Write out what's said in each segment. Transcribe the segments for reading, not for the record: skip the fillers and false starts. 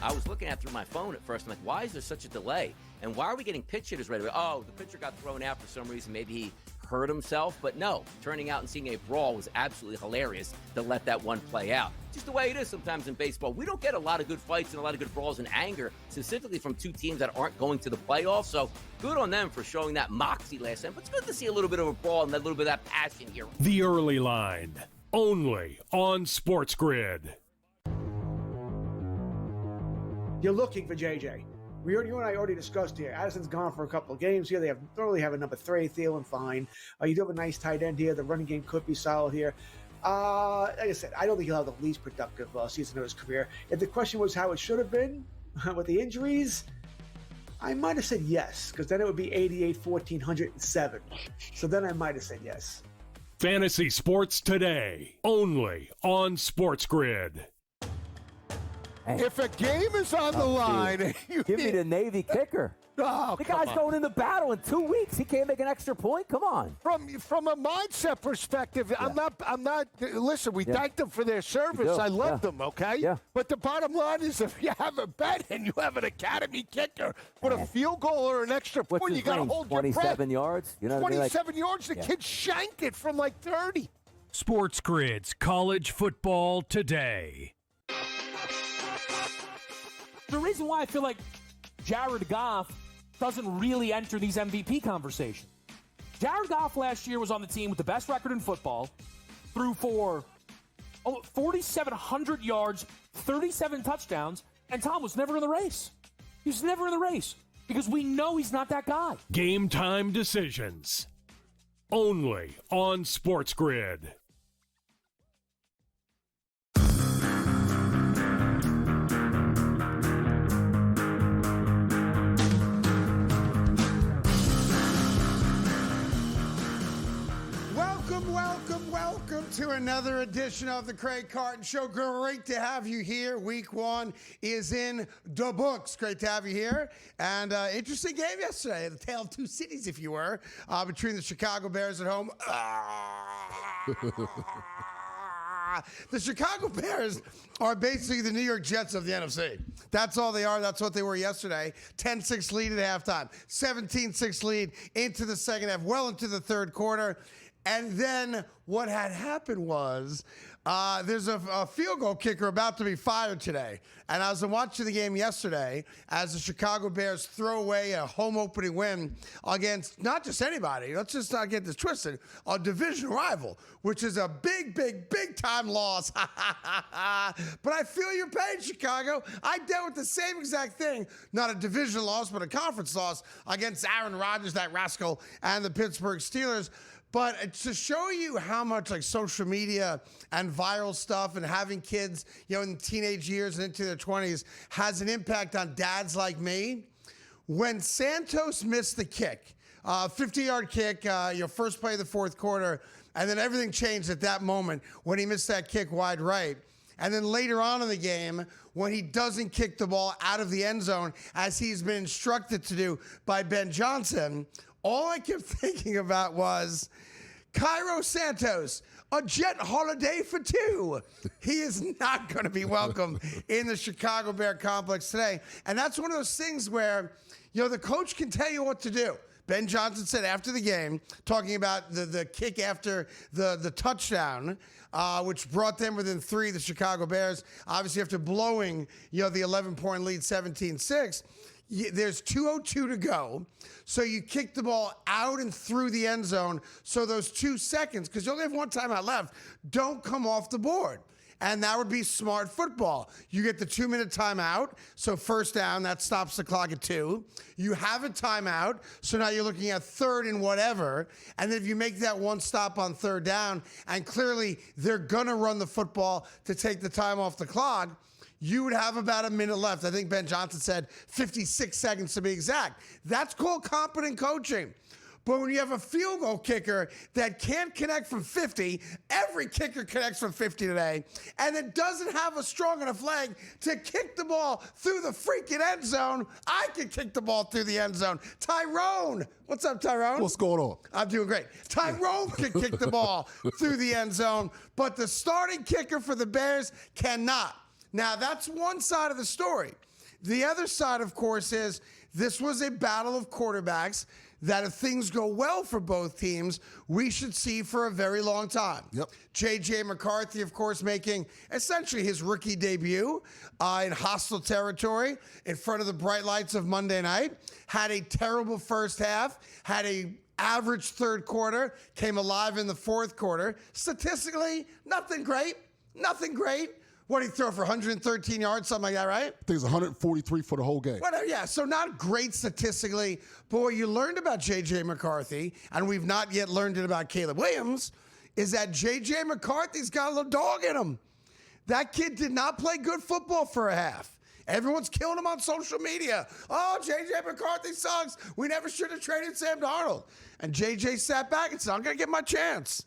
I was looking at through my phone at first. I'm like, why is there such a delay? And why are we getting pitch hitters right away? Oh, the pitcher got thrown out for some reason. Maybe he hurt himself. But no, turning out and seeing a brawl was absolutely hilarious to let that one play out. Just the way it is sometimes in baseball. We don't get a lot of good fights and a lot of good brawls and anger, specifically from two teams that aren't going to the playoffs. So good on them for showing that moxie last time. But it's good to see a little bit of a brawl and a little bit of that passion here. The Early Line, only on SportsGrid. You're looking for JJ. You and I already discussed here. Addison's gone for a couple of games here. They don't really have a number 3. Thielen, fine. You do have a nice tight end here. The running game could be solid here. Like I said, I don't think he'll have the least productive season of his career. If the question was how it should have been with the injuries, I might have said yes, because then it would be 88, 1,407. So then I might have said yes. Fantasy Sports Today, only on SportsGrid. If a game is on the line, give me the Navy kicker. Oh, the guy's going into battle in 2 weeks. He can't make an extra point. Come on. From a mindset perspective, yeah. I'm not. Listen, we thank them for their service. I love them. Okay. Yeah. But the bottom line is, if you have a bet and you have an academy kicker with a field goal or an extra point, you got to hold your breath. 27 yards. You know, 27 yards. The kid shanked it from like 30. SportsGrid's College Football Today. The reason why I feel like Jared Goff doesn't really enter these MVP conversations. Jared Goff last year was on the team with the best record in football, threw for 4,700 yards, 37 touchdowns, and Tom was never in the race. He was never in the race because we know he's not that guy. Game time decisions, only on SportsGrid. Welcome to another edition of the Craig Carton Show. Great to have you here. Week 1 is in the books. Great to have you here. And interesting game yesterday. The tale of two cities, if you were, between the Chicago Bears at home. The Chicago Bears are basically the New York Jets of the NFC. That's all they are. That's what they were yesterday. 10-6 lead at halftime. 17-6 lead into the second half, well into the third quarter. And then what had happened was there's a field goal kicker about to be fired today. And I was watching the game yesterday as the Chicago Bears throw away a home opening win against not just anybody. Let's just not get this twisted. A division rival, which is a big time loss. But I feel your pain, Chicago. I dealt with the same exact thing. Not a division loss, but a conference loss against Aaron Rodgers, that rascal, and the Pittsburgh Steelers. But to show you how much like social media and viral stuff and having kids, in teenage years and into their 20s has an impact on dads like me. When Santos missed the kick, 50-yard kick, first play of the fourth quarter, and then everything changed at that moment when he missed that kick wide right. And then later on in the game, when he doesn't kick the ball out of the end zone, as he's been instructed to do by Ben Johnson, all I kept thinking about was Cairo Santos, a jet holiday for two. He is not going to be welcome in the Chicago Bear complex today. And that's one of those things where, the coach can tell you what to do. Ben Johnson said after the game, talking about the kick after the touchdown, which brought them within 3, the Chicago Bears, obviously after blowing, the 11-point lead 17-6. There's 2:02 to go, so you kick the ball out and through the end zone, so those 2 seconds, because you only have one timeout left, don't come off the board. And that would be smart football. You get the 2-minute timeout, so first down, that stops the clock at 2. You have a timeout, so now you're looking at third and whatever, and then if you make that one stop on third down, and clearly they're going to run the football to take the time off the clock, you would have about a minute left. I think Ben Johnson said 56 seconds to be exact. That's called competent coaching. But when you have a field goal kicker that can't connect from 50, every kicker connects from 50 today, and it doesn't have a strong enough leg to kick the ball through the freaking end zone, I can kick the ball through the end zone. Tyrone. What's up, Tyrone? What's going on? I'm doing great. Tyrone can kick the ball through the end zone, but the starting kicker for the Bears cannot. Now, that's one side of the story. The other side, of course, is this was a battle of quarterbacks that if things go well for both teams, we should see for a very long time. Yep. J.J. McCarthy, of course, making essentially his rookie debut in hostile territory in front of the bright lights of Monday night. Had a terrible first half, had a average third quarter, came alive in the fourth quarter. Statistically, nothing great. Nothing great. What did he throw for 113 yards, something like that, right? I think it's 143 for the whole game. Whatever, yeah. So not great statistically. But what you learned about J.J. McCarthy, and we've not yet learned it about Caleb Williams, is that J.J. McCarthy's got a little dog in him. That kid did not play good football for a half. Everyone's killing him on social media. Oh, J.J. McCarthy sucks. We never should have traded Sam Darnold. And J.J. sat back and said, I'm going to get my chance.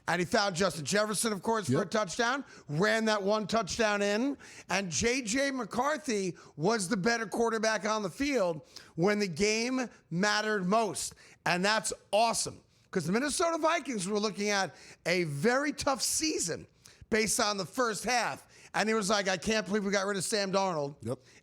And he found Justin Jefferson, of course, for a touchdown, ran that one touchdown in. And J.J. McCarthy was the better quarterback on the field when the game mattered most. And that's awesome because the Minnesota Vikings were looking at a very tough season based on the first half. And he was like, I can't believe we got rid of Sam Darnold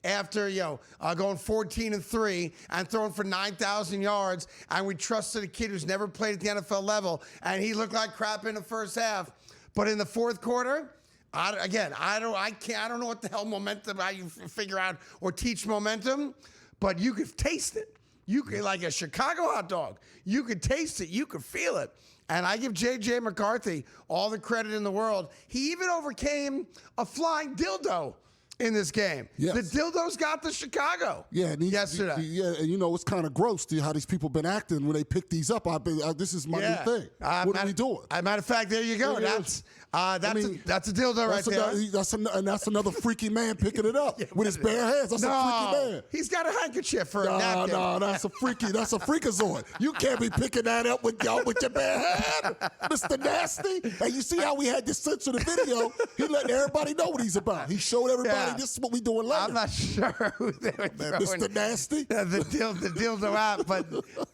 after, going 14-3 and throwing for 9,000 yards. And we trusted a kid who's never played at the NFL level. And he looked like crap in the first half. But in the fourth quarter, I don't know what the hell momentum, how you figure out or teach momentum, but you could taste it. You could, like a Chicago hot dog, you could taste it. You could feel it. And I give J.J. McCarthy all the credit in the world. He even overcame a flying dildo in this game. Yes. The dildos got to Chicago yesterday. And it's kind of gross how these people been acting when they pick these up. This is my new thing. What are we doing? Matter of fact, there you go. That's a dildo right there. That's another freaky man picking it up with his bare hands. That's a freaky man. He's got a handkerchief for a napkin. No, that's a freakazoid. You can't be picking that up with your bare hand, Mr. Nasty. And you see how we had this sensitive video. He letting everybody know what he's about. He showed everybody this is what we doing later. I'm not sure who they were throwing. Mr. Nasty. The dildo app, but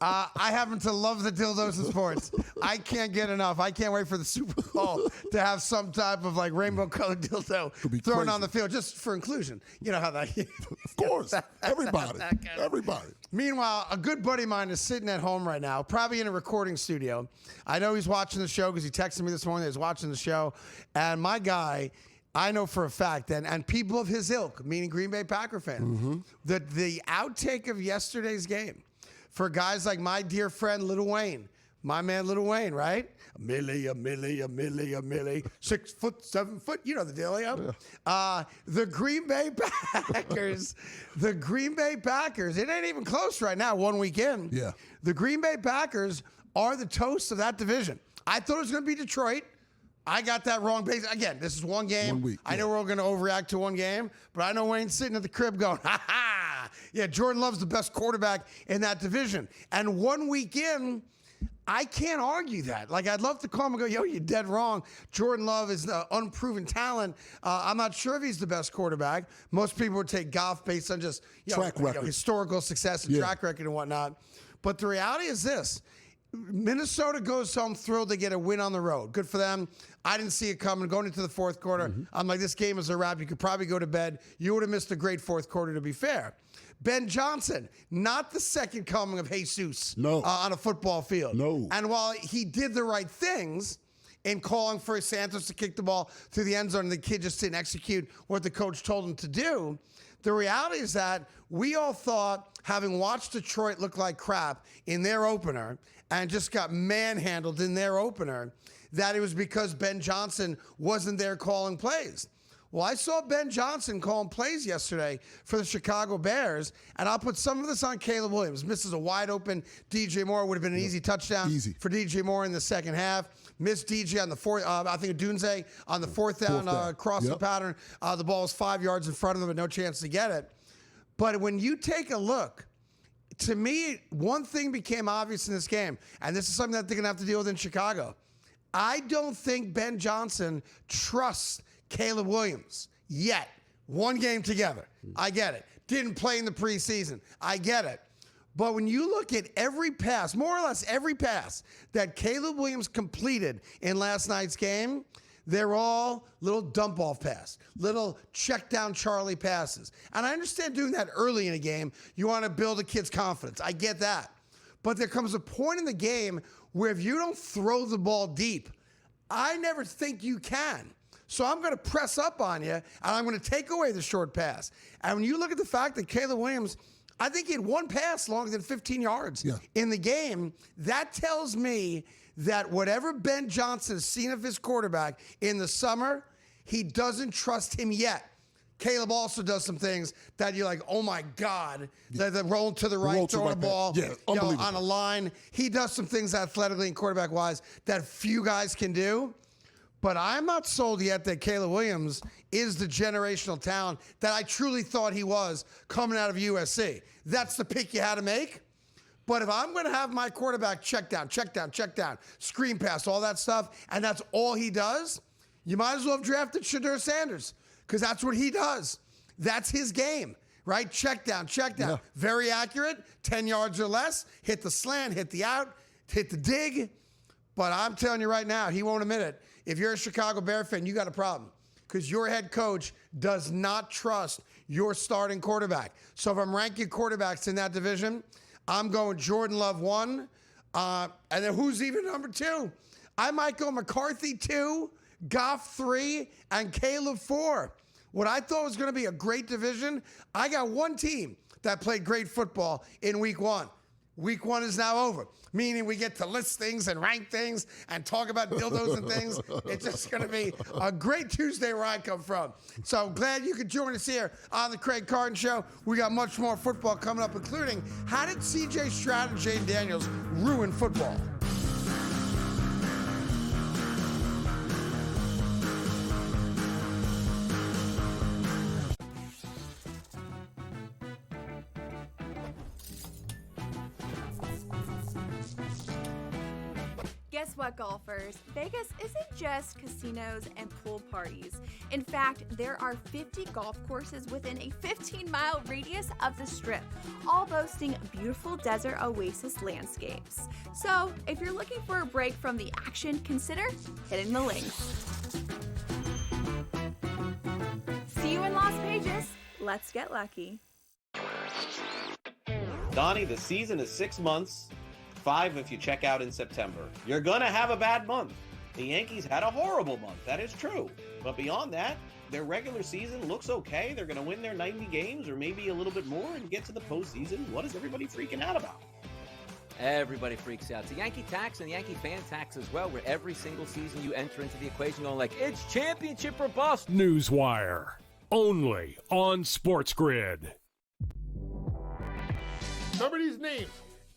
I happen to love the dildos in sports. I can't get enough. I can't wait for the Super Bowl to have some type of like rainbow-colored dildo thrown on the field just for inclusion. You know how that. Of course, everybody. Meanwhile, a good buddy of mine is sitting at home right now, probably in a recording studio. I know he's watching the show because he texted me this morning that he's watching the show, and my guy. I know for a fact, and people of his ilk, meaning Green Bay Packer fans, that the outtake of yesterday's game for guys like my dear friend Lil Wayne, my man Lil Wayne, right? A milli, 6 foot, 7 foot, you know the deal, the Green Bay Packers, it ain't even close right now, 1 week in. Yeah. The Green Bay Packers are the toast of that division. I thought it was going to be Detroit. I got that wrong. Again, this is one game. 1 week. I know we're all going to overreact to one game, but I know Wayne's sitting at the crib going, ha ha. Yeah, Jordan Love's the best quarterback in that division. And 1 week in, I can't argue that. Like, I'd love to call him and go, yo, you're dead wrong. Jordan Love is an unproven talent. I'm not sure if he's the best quarterback. Most people would take Goff based on just track record, historical success and track record and whatnot. But the reality is this. Minnesota goes home thrilled to get a win on the road. Good for them. I didn't see it coming. Going into the fourth quarter, I'm like, this game is a wrap. You could probably go to bed. You would have missed a great fourth quarter, to be fair. Ben Johnson, not the second coming of Jesus on a football field. No. And while he did the right things in calling for Santos to kick the ball to the end zone and the kid just didn't execute what the coach told him to do, the reality is that we all thought, having watched Detroit look like crap in their opener and just got manhandled in their opener, that it was because Ben Johnson wasn't there calling plays. Well, I saw Ben Johnson calling plays yesterday for the Chicago Bears, and I'll put some of this on Caleb Williams. Misses a wide-open DJ Moore. Would have been an easy touchdown for DJ Moore in the second half. Missed DJ on the fourth, I think Dunze on the fourth down. Crossing pattern. The ball was 5 yards in front of them, but no chance to get it. But when you take a look, to me, one thing became obvious in this game, and this is something that they're going to have to deal with in Chicago. I don't think Ben Johnson trusts Caleb Williams yet. One game together. I get it. Didn't play in the preseason. I get it. But when you look at every pass, more or less every pass that Caleb Williams completed in last night's game, They're all little dump-off pass, little check-down Charlie passes. And I understand doing that early in a game. You want to build a kid's confidence. I get that. But there comes a point in the game where if you don't throw the ball deep, I never think you can. So I'm going to press up on you, and I'm going to take away the short pass. And when you look at the fact that Caleb Williams, I think he had one pass longer than 15 yards in the game, that tells me that whatever Ben Johnson has seen of his quarterback in the summer, he doesn't trust him yet. Caleb also does some things that you're like, oh my God, the roll to the right, throwing the ball on a line. He does some things athletically and quarterback-wise that few guys can do. But I'm not sold yet that Caleb Williams is the generational talent that I truly thought he was coming out of USC. That's the pick you had to make. But if I'm going to have my quarterback check down, screen pass, all that stuff, and that's all he does, you might as well have drafted Shadur Sanders because that's what he does. That's his game, right? Check down. Yeah. Very accurate, 10 yards or less, hit the slant, hit the out, hit the dig. But I'm telling you right now, he won't admit it. If you're a Chicago Bear fan, you got a problem because your head coach does not trust your starting quarterback. So if I'm ranking quarterbacks in that division, I'm going Jordan Love 1. And then who's even number 2? I might go McCarthy 2, Goff 3, and Caleb 4. What I thought was going to be a great division, I got one team that played great football in week 1. Week 1 is now over, meaning we get to list things and rank things and talk about dildos and things. It's just going to be a great Tuesday where I come from. So glad you could join us here on the Craig Carton Show. We got much more football coming up, including how did C.J. Stroud and Jaden Daniels ruin football? Guess what, golfers? Vegas isn't just casinos and pool parties. In fact, there are 50 golf courses within a 15-mile radius of the Strip, all boasting beautiful desert oasis landscapes. So, if you're looking for a break from the action, consider hitting the links. See you in Las Vegas. Let's get lucky. Donnie, the season is 6 months. 5 if you check out in September. You're gonna have a bad month. The Yankees had a horrible month, that is true. But beyond that, their regular season looks okay. They're gonna win their 90 games or maybe a little bit more and get to the postseason. What is everybody freaking out about? Everybody freaks out. It's a Yankee tax and a Yankee fan tax as well, where every single season you enter into the equation going like, it's championship or bust. Newswire, only on SportsGrid. Remember these names: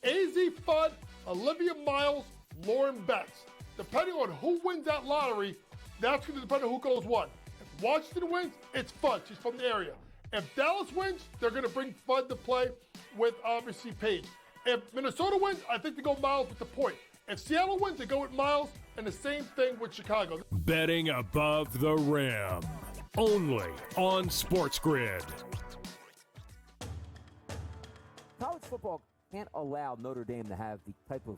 AZ Fudd, Olivia Miles, Lauren Betts. Depending on who wins that lottery, that's going to depend on who goes what. If Washington wins, it's Fudd. She's from the area. If Dallas wins, they're going to bring Fudd to play with, obviously, Paige. If Minnesota wins, I think they go Miles with the point. If Seattle wins, they go with Miles, and the same thing with Chicago. Betting above the rim, only on SportsGrid. College football can't allow Notre Dame to have the type of,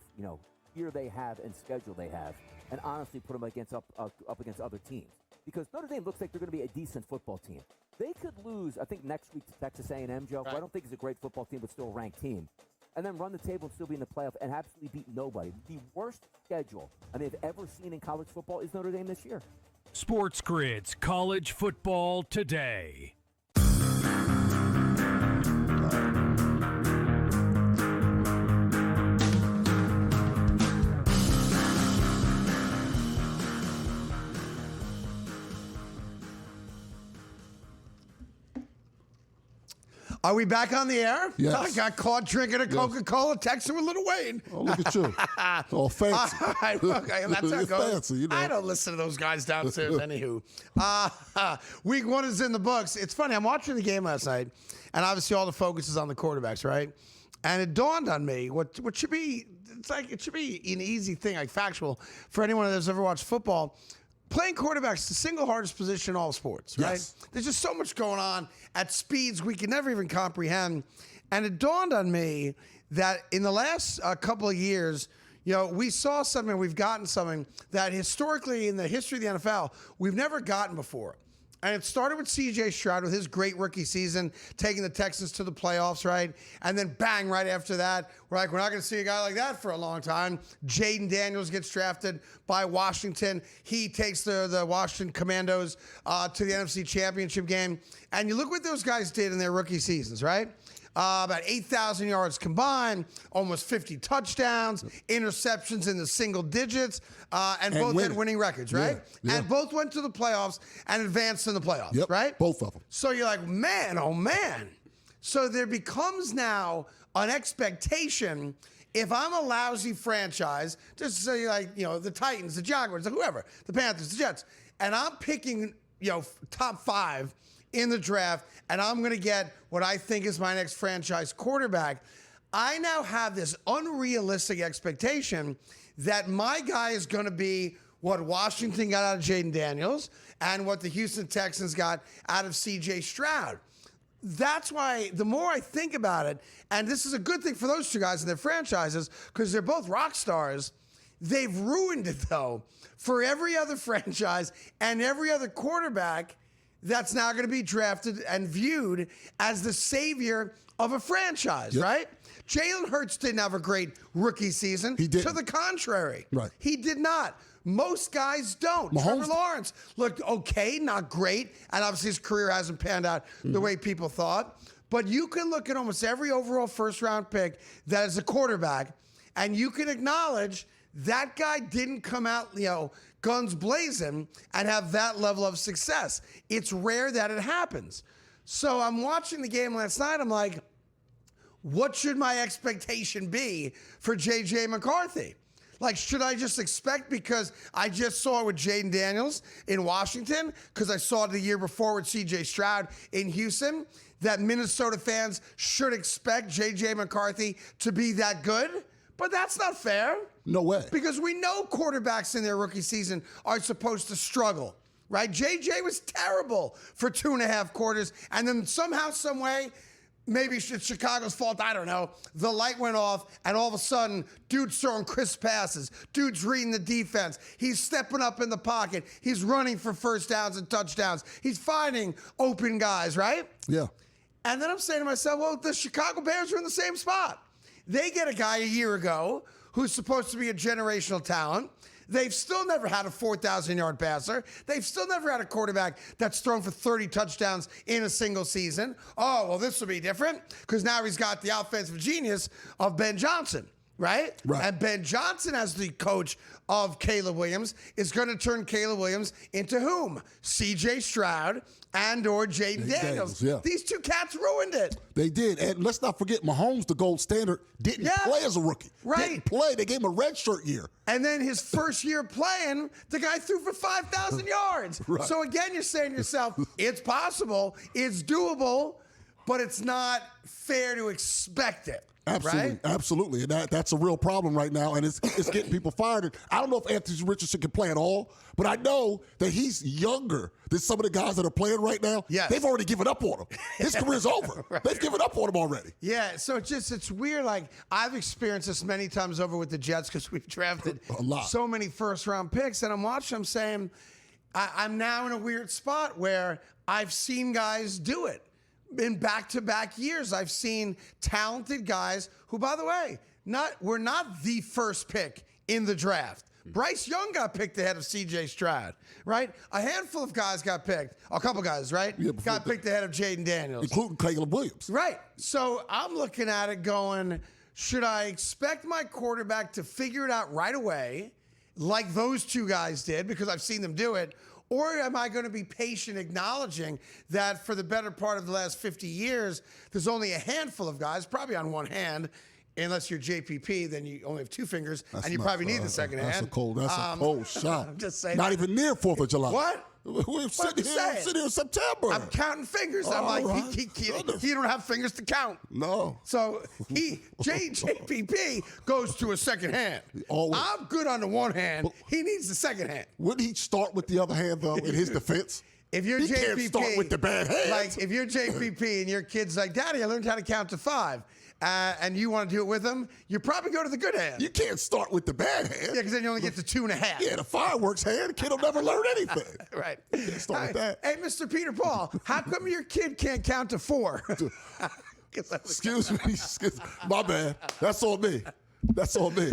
year they have and schedule they have, and honestly put them up against other teams. Because Notre Dame looks like they're going to be a decent football team. They could lose, I think, next week to Texas A&M, Joe, who I don't think is a great football team, but still a ranked team, and then run the table and still be in the playoff and absolutely beat nobody. The worst schedule I may have ever seen in college football is Notre Dame this year. SportsGrid's College Football Today. Are we back on the air? Yes. I got caught drinking a Coca-Cola, texting with Little Wayne. Oh, look at you. All fancy. All right, okay, that's how it goes. Fancy, I don't listen to those guys downstairs anywho. Week 1 is in the books. It's funny, I'm watching the game last night, and obviously all the focus is on the quarterbacks, right? And it dawned on me what should be, it should be an easy thing, like factual, for anyone that's ever watched football. Playing quarterback's the single hardest position in all sports, right? Yes. There's just so much going on at speeds we can never even comprehend. And it dawned on me that in the last couple of years, You know, we saw something, we've gotten something that historically in the history of the NFL, we've never gotten before. And it started with C.J. Stroud with his great rookie season, taking the Texans to the playoffs, right? And then bang, right after that, we're like, we're not going to see a guy like that for a long time. Jaden Daniels gets drafted by Washington. He takes the Washington Commandos to the NFC Championship game. And you look what those guys did in their rookie seasons, right? About 8,000 yards combined, almost 50 touchdowns, interceptions in the single digits, and both had winning records, right? Yeah. And both went to the playoffs and advanced in the playoffs, right? Both of them. So you're like, man, oh man. So there becomes now an expectation. If I'm a lousy franchise, just to say like, you know, the Titans, the Jaguars, whoever, the Panthers, the Jets, and I'm picking, you know, top 5 in the draft, and I'm going to get what I think is my next franchise quarterback, I now have this unrealistic expectation that my guy is going to be what Washington got out of Jaden Daniels and what the Houston Texans got out of C.J. Stroud. That's why the more I think about it, and this is a good thing for those two guys in their franchises because they're both rock stars, they've ruined it, though, for every other franchise and every other quarterback that's now going to be drafted and viewed as the savior of a franchise, right? Jalen Hurts didn't have a great rookie season. He didn't. To the contrary. Right. He did not. Most guys don't. Trevor Lawrence looked okay, not great, and obviously his career hasn't panned out the way people thought. But you can look at almost every overall first-round pick that is a quarterback, and you can acknowledge that guy didn't come out, you know, guns blazing and have that level of success. It's rare that it happens. So I'm watching the game last night. I'm like, what should my expectation be for J.J. McCarthy? Like, should I just expect because I just saw it with Jaden Daniels in Washington, because I saw it the year before with C.J. Stroud in Houston, that Minnesota fans should expect J.J. McCarthy to be that good? But that's not fair. No way. Because we know quarterbacks in their rookie season are supposed to struggle, right? JJ was terrible for 2.5 quarters, and then somehow, some way, maybe it's Chicago's fault, I don't know, the light went off, and all of a sudden, dude's throwing crisp passes. Dude's reading the defense. He's stepping up in the pocket. He's running for first downs and touchdowns. He's finding open guys, right? Yeah. And then I'm saying to myself, well, the Chicago Bears are in the same spot. They get a guy a year ago who's supposed to be a generational talent. They've still never had a 4,000-yard passer. They've still never had a quarterback that's thrown for 30 touchdowns in a single season. Oh, well, this will be different because now he's got the offensive genius of Ben Johnson, right? And Ben Johnson, as the coach of Caleb Williams, is going to turn Caleb Williams into whom? C.J. Stroud and or Jaden Daniels. These two cats ruined it. They did. And let's not forget, Mahomes, the gold standard, didn't play as a rookie. Didn't play. They gave him a redshirt year. And then his first year playing, the guy threw for 5,000 yards. So again, you're saying to yourself, it's possible, it's doable, but it's not fair to expect it. Absolutely, absolutely, and that's a real problem right now, and it's getting people fired. And I don't know if Anthony Richardson can play at all, but I know that he's younger than some of the guys that are playing right now. They've already given up on him. His career's over. They've given up on him already. Yeah, so it's weird. Like, I've experienced this many times over with the Jets because we've drafted a lot, so many first-round picks, and I'm watching them saying, I'm now in a weird spot where I've seen guys do it. In back-to-back years, I've seen talented guys who, by the way, were not the first pick in the draft. Bryce Young got picked ahead of C.J. Stroud, right? A handful of guys got picked. A couple guys, right? Got picked ahead of Jaden Daniels. Including Caleb Williams. Right. So I'm looking at it going, should I expect my quarterback to figure it out right away, like those two guys did, because I've seen them do it, or am I going to be patient, acknowledging that for the better part of the last 50 years, there's only a handful of guys, probably on one hand, unless you're JPP, then you only have 2 fingers, and you probably need the second hand. That's a cold shot. I'm just saying. Not even near 4th of July. What? We're sitting here in September. I'm counting fingers. I'm like, he don't have fingers to count. No. So JPP goes to a second hand. Always. I'm good on the one hand. He needs the second hand. Wouldn't he start with the other hand, though, in his defense? If you're he JPP, can't start with the bad hand. Like, if you're JPP and your kid's like, Daddy, I learned how to count to 5. and you want to do it with them, you probably go to the good hand. You can't start with the bad hand. Yeah, because then you only get to 2.5. Yeah, the fireworks hand, the kid will never learn anything. Right. You can't start with that. Hey, Mr. Peter Paul, how come your kid can't count to 4? Excuse me. My bad. That's on me. That's on me.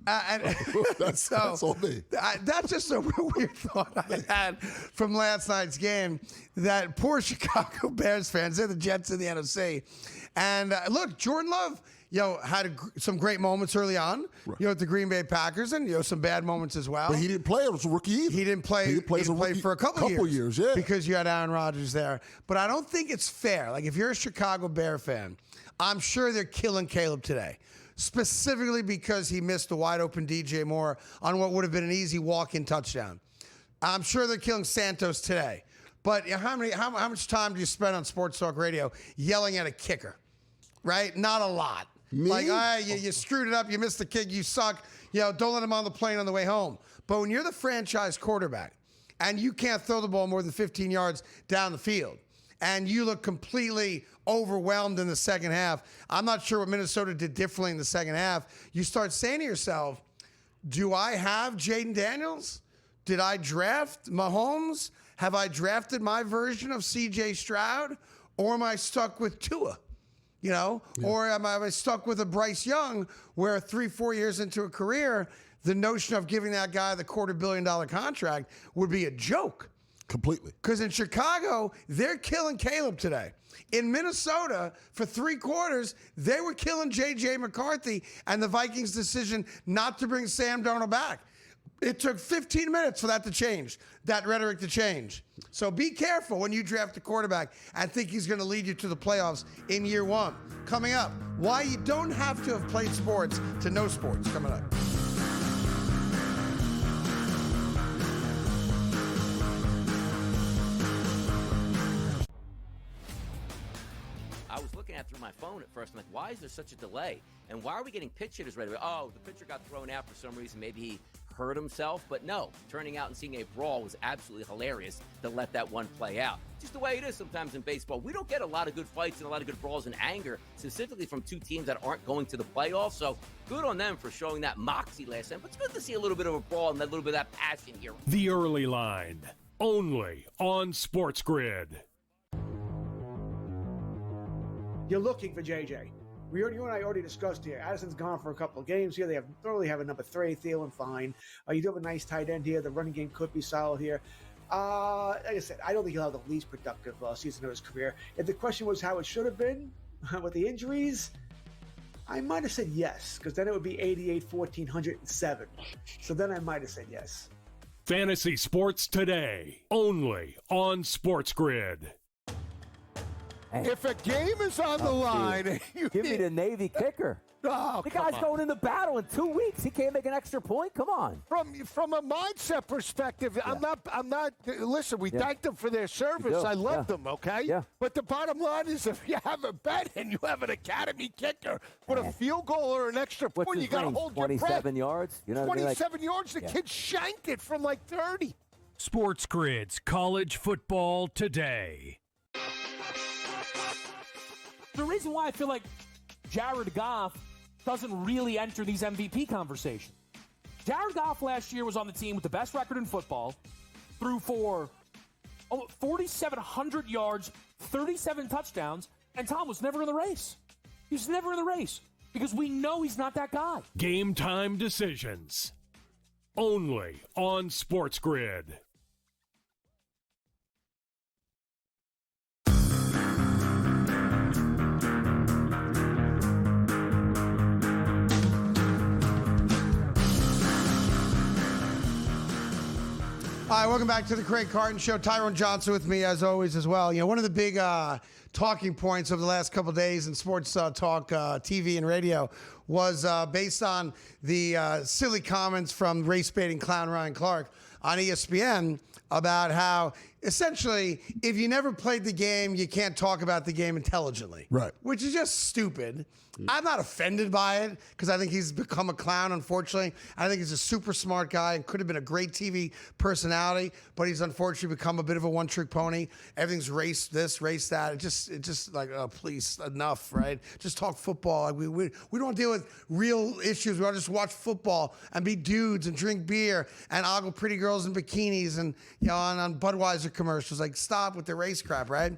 That's on me. That's just a weird thought I had from last night's game. That poor Chicago Bears fans, they're the Jets in the NFC. And look, Jordan Love, had some great moments early on, at the Green Bay Packers, and some bad moments as well. But he didn't play as a rookie either. He didn't play for a couple years, yeah, because you had Aaron Rodgers there. But I don't think it's fair. Like, if you're a Chicago Bear fan, I'm sure they're killing Caleb today, specifically because he missed the wide open DJ Moore on what would have been an easy walk-in touchdown. I'm sure they're killing Santos today. But how much time do you spend on Sports Talk Radio yelling at a kicker? Right? Not a lot. Me? Like, you screwed it up, you missed the kick, you suck. Don't let him on the plane on the way home. But when you're the franchise quarterback and you can't throw the ball more than 15 yards down the field, and you look completely overwhelmed in the second half, I'm not sure what Minnesota did differently in the second half. You start saying to yourself, do I have Jaden Daniels? Did I draft Mahomes? Have I drafted my version of C.J. Stroud? Or am I stuck with Tua? Or am I stuck with a Bryce Young where 3-4 years into a career, the notion of giving that guy the $250 million contract would be a joke. Completely. Because in Chicago, they're killing Caleb today. In Minnesota, for 3 quarters, they were killing J.J. McCarthy and the Vikings' decision not to bring Sam Darnold back. It took 15 minutes for that to change, that rhetoric to change. So be careful when you draft a quarterback and think he's going to lead you to the playoffs in year 1. Coming up, why you don't have to have played sports to know sports. Coming up. I was looking at through my phone at first. I'm like, why is there such a delay? And why are we getting pitch hitters right away? Oh, the pitcher got thrown out for some reason. Maybe he hurt himself. But no, turning out and seeing a brawl was absolutely hilarious to let that one play out. Just the way it is sometimes in baseball. We don't get a lot of good fights and a lot of good brawls and anger, specifically from 2 teams that aren't going to the playoffs. So good on them for showing that moxie last time. But it's good to see a little bit of a brawl and a little bit of that passion here. The Early Line, only on SportsGrid. You're looking for JJ. You and I already discussed here. Addison's gone for a couple of games here. They don't really have a number 3. Thielen, fine. You do have a nice tight end here. The running game could be solid here. Like I said, I don't think he'll have the least productive season of his career. If the question was how it should have been with the injuries, I might have said yes, because then it would be 88, 1,407. So then I might have said yes. Fantasy Sports Today, only on SportsGrid. If a game is on the line, give me the Navy kicker. Oh, the guy's going into battle in 2 weeks. He can't make an extra point. Come on. From a mindset perspective, yeah. I'm not. Listen, we thank them for their service. I love them. Okay. Yeah. But the bottom line is, if you have a bet and you have an academy kicker with a field goal or an extra point, you got to hold your breath. 27 yards. 27 yards. The kid shanked it from like 30. SportsGrid's College Football Today. The reason why I feel like Jared Goff doesn't really enter these MVP conversations. Jared Goff last year was on the team with the best record in football, threw for 4,700 yards, 37 touchdowns, and Tom was never in the race. He was never in the race because we know he's not that guy. Game time decisions, only on SportsGrid. Hi, welcome back to the Craig Carton Show. Tyrone Johnson with me, as always, as well. One of the big talking points of the last couple of days in sports talk, TV and radio was based on the silly comments from race-baiting clown Ryan Clark on ESPN about how essentially, if you never played the game, you can't talk about the game intelligently. Right. Which is just stupid. I'm not offended by it because I think he's become a clown, unfortunately. I think he's a super smart guy and could have been a great TV personality, but he's unfortunately become a bit of a one-trick pony. Everything's race this, race that. It just like, oh, please, enough, right? Just talk football. Like we don't want to deal with real issues. We want to just watch football and be dudes and drink beer and ogle pretty girls in bikinis and, on Budweiser commercials. Like, stop with the race crap, right?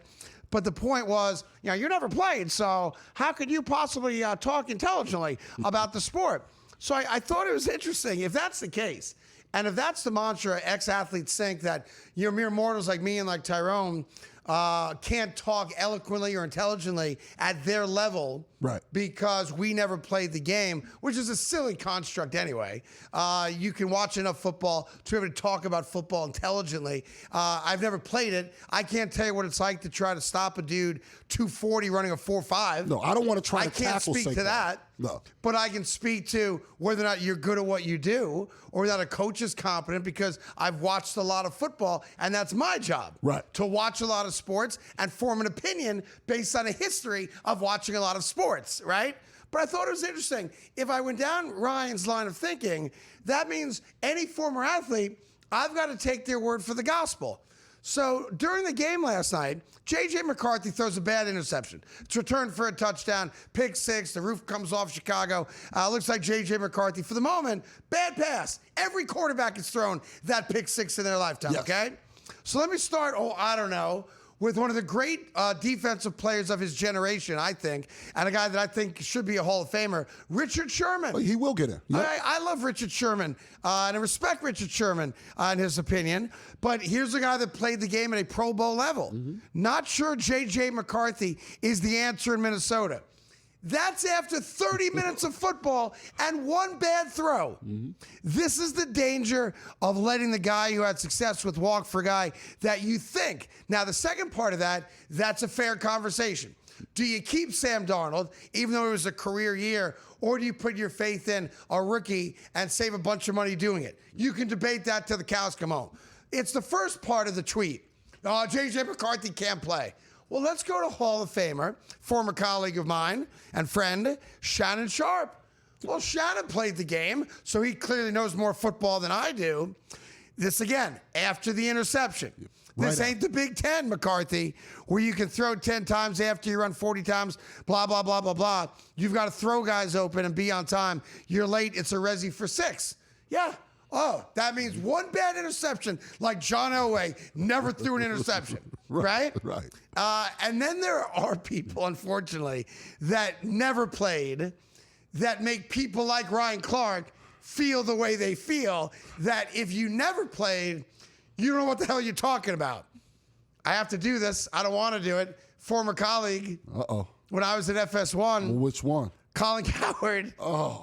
But the point was, you never played, so how could you possibly talk intelligently about the sport? So I thought it was interesting. If that's the case, and if that's the mantra ex-athletes think that mere mortals like me and like Tyrone can't talk eloquently or intelligently at their level, right? Because we never played the game, which is a silly construct anyway. You can watch enough football to be able to talk about football intelligently. I've never played it. I can't tell you what it's like to try to stop a dude 240 running a 4.5. No, I don't want to try to tackle. I can't speak to that. No. But I can speak to whether or not you're good at what you do or whether or not a coach is competent, because I've watched a lot of football, and that's my job. Right. To watch a lot of sports and form an opinion based on a history of watching a lot of sports, right? But I thought it was interesting. If I went down Ryan's line of thinking, that means any former athlete, I've got to take their word for the gospel. So during the game last night, J.J. McCarthy throws a bad interception. It's returned for a touchdown, pick six, the roof comes off Chicago. Looks like J.J. McCarthy, for the moment, bad pass. Every quarterback has thrown that pick six in their lifetime, yes. Okay? So let me start, with one of the great defensive players of his generation, I think, and a guy that I think should be a Hall of Famer, Richard Sherman. Oh, he will get in. Yep. I love Richard Sherman, and I respect Richard Sherman in his opinion, but here's a guy that played the game at a Pro Bowl level. Mm-hmm. Not sure J.J. McCarthy is the answer in Minnesota. That's after 30 minutes of football and one bad throw. Mm-hmm. This is the danger of letting the guy who had success with walk for a guy that you think. Now, the second part of that's a fair conversation. Do you keep Sam Darnold, even though it was a career year, or do you put your faith in a rookie and save a bunch of money doing it? You can debate that till the cows come home. It's the first part of the tweet. J.J. McCarthy can't play. Well, let's go to Hall of Famer, former colleague of mine and friend, Shannon Sharp. Well, Shannon played the game, so he clearly knows more football than I do. This, again, after the interception. This ain't the Big Ten, McCarthy, where you can throw 10 times after you run 40 times, blah, blah, blah, blah, blah. You've got to throw guys open and be on time. You're late, it's a resi for 6. Yeah. Oh, that means one bad interception, like John Elway never threw an interception, right? Right. And then there are people, unfortunately, that never played, that make people like Ryan Clark feel the way they feel, that if you never played, you don't know what the hell you're talking about. I have to do this. I don't want to do it. Former colleague. Uh-oh. When I was at FS1. Well, which one? Colin Cowherd,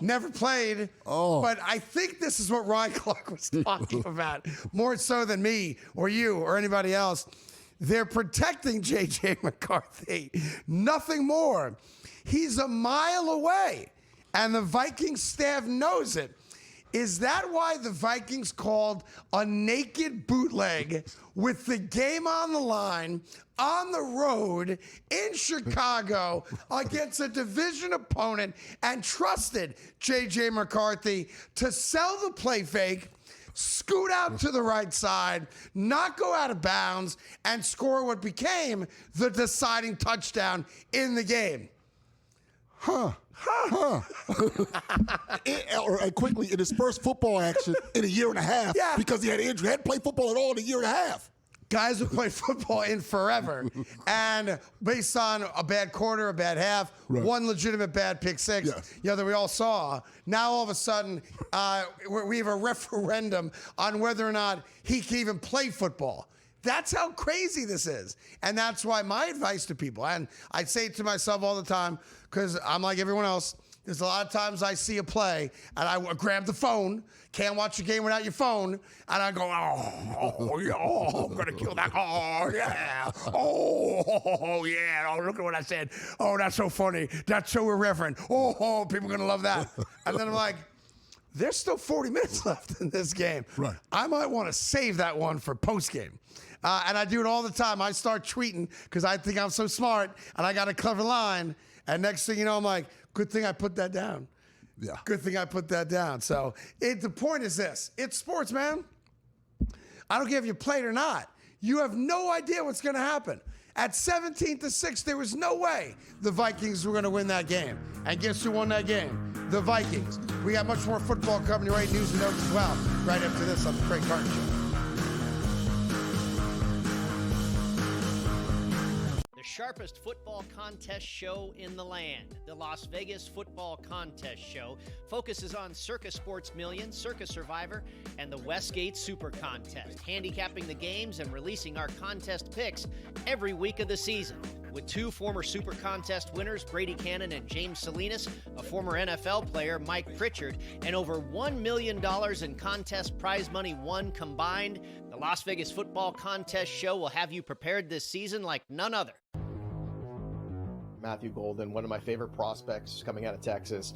never played, but I think this is what Ryan Clark was talking about, more so than me or you or anybody else. They're protecting J.J. McCarthy, nothing more. He's a mile away, and the Vikings staff knows it. Is that why the Vikings called a naked bootleg with the game on the line on the road in Chicago against a division opponent and trusted J.J. McCarthy to sell the play fake, scoot out to the right side, not go out of bounds, and score what became the deciding touchdown in the game? Quickly, in his first football action in a year and a half, because he had injury, hadn't played football at all in a year and a half. Guys who play football in forever, and based on a bad quarter, a bad half, one legitimate bad pick six, that we all saw. Now all of a sudden, we have a referendum on whether or not he can even play football. That's how crazy this is. And that's why my advice to people, and I say it to myself all the time, because I'm like everyone else, there's a lot of times I see a play, and I grab the phone, can't watch a game without your phone, and I go, I'm going to kill that. Oh, yeah. Oh, yeah. Oh, look at what I said. Oh, that's so funny. That's so irreverent. Oh, people are going to love that. And then I'm like, there's still 40 minutes left in this game. Right. I might want to save that one for postgame. And I do it all the time. I start tweeting because I think I'm so smart and I got a clever line. And next thing you know, I'm like, good thing I put that down. Yeah. Good thing I put that down. So the point is this. It's sports, man. I don't care if you played or not. You have no idea what's going to happen. At 17-6, there was no way the Vikings were going to win that game. And guess who won that game? The Vikings. We got much more football coming your way, news and notes as well, right after this on the Craig Carton Show. The sharpest football contest show in the land. The Las Vegas Football Contest Show focuses on Circus Sports Million, Circus Survivor, and the Westgate Super Contest, handicapping the games and releasing our contest picks every week of the season. With two former Super Contest winners, Brady Cannon and James Salinas, a former NFL player, Mike Pritchard, and over $1 million in contest prize money won combined, the Las Vegas Football Contest Show will have you prepared this season like none other. Matthew Golden, one of my favorite prospects coming out of Texas.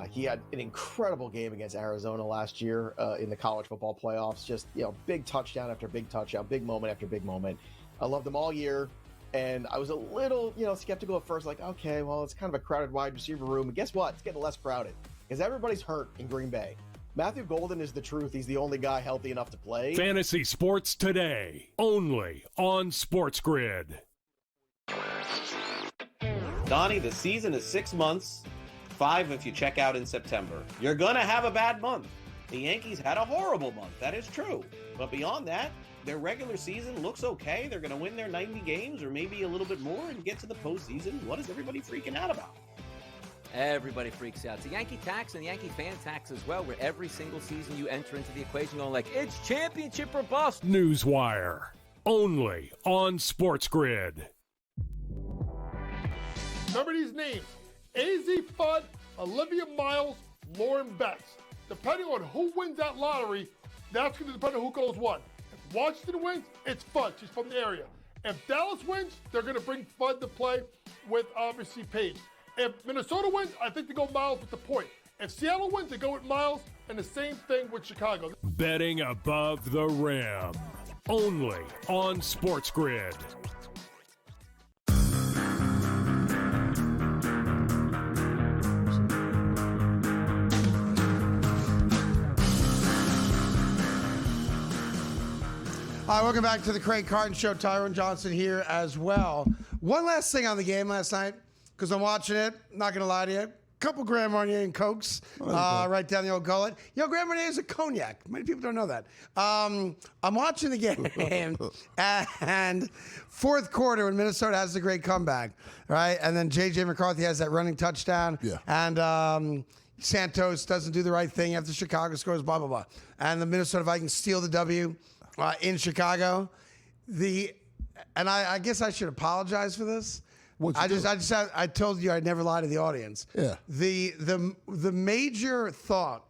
He had an incredible game against Arizona last year in the college football playoffs. Just, big touchdown after big touchdown, big moment after big moment. I loved him all year. And I was a little, skeptical at first, like, okay, well, it's kind of a crowded wide receiver room. But guess what? It's getting less crowded because everybody's hurt in Green Bay. Matthew Golden is the truth. He's the only guy healthy enough to play. Fantasy Sports Today, only on SportsGrid. Donnie, the season is 6 months, 5 if you check out in September. You're going to have a bad month. The Yankees had a horrible month. That is true. But beyond that, their regular season looks okay. They're going to win their 90 games or maybe a little bit more and get to the postseason. What is everybody freaking out about? Everybody freaks out. It's a Yankee tax and the Yankee fan tax as well, where every single season you enter into the equation going like, it's championship or bust. Newswire, only on SportsGrid. Remember these names: AZ Fudd, Olivia Miles, Lauren Betts. Depending on who wins that lottery, that's going to depend on who goes one. If Washington wins, it's Fudd. She's from the area. If Dallas wins, they're going to bring Fudd to play with, obviously, Paige. If Minnesota wins, I think they go Miles with the point. If Seattle wins, they go with Miles, and the same thing with Chicago. Betting above the rim, only on SportsGrid. All right, welcome back to the Craig Carton Show. Tyrone Johnson here as well. One last thing on the game last night, because I'm watching it, not going to lie to you. Couple Grand Marnier and Cokes right down the old gullet. Grand Marnier is a cognac. Many people don't know that. I'm watching the game, and fourth quarter when Minnesota has the great comeback, right? And then J.J. McCarthy has that running touchdown. Yeah. And Santos doesn't do the right thing after Chicago scores, blah, blah, blah. And the Minnesota Vikings steal the W. In Chicago, I guess I should apologize for this. I told you I'd never lie to the audience. Yeah. The major thought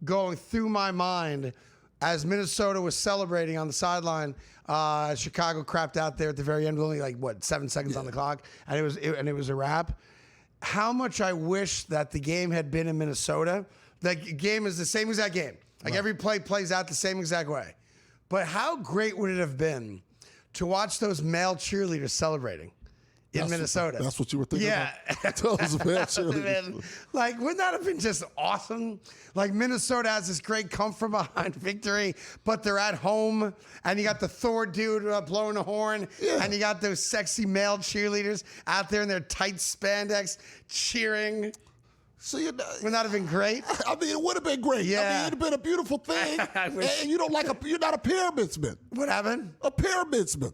going through my mind as Minnesota was celebrating on the sideline, Chicago crapped out there at the very end, with only 7 seconds on the clock, and it was a wrap. How much I wish that the game had been in Minnesota. The game is the same exact game. Every play plays out the same exact way. But how great would it have been to watch those male cheerleaders celebrating in Minnesota? That's what you were thinking about? Those male cheerleaders. Wouldn't that have been just awesome? Minnesota has this great come from behind victory, but they're at home, and you got the Thor dude blowing a horn, and you got those sexy male cheerleaders out there in their tight spandex cheering. So wouldn't that have been great? I mean, it would have been great. Yeah. It'd have been a beautiful thing. And you don't you're not a pyramidsman. What happened? A pyramidsman.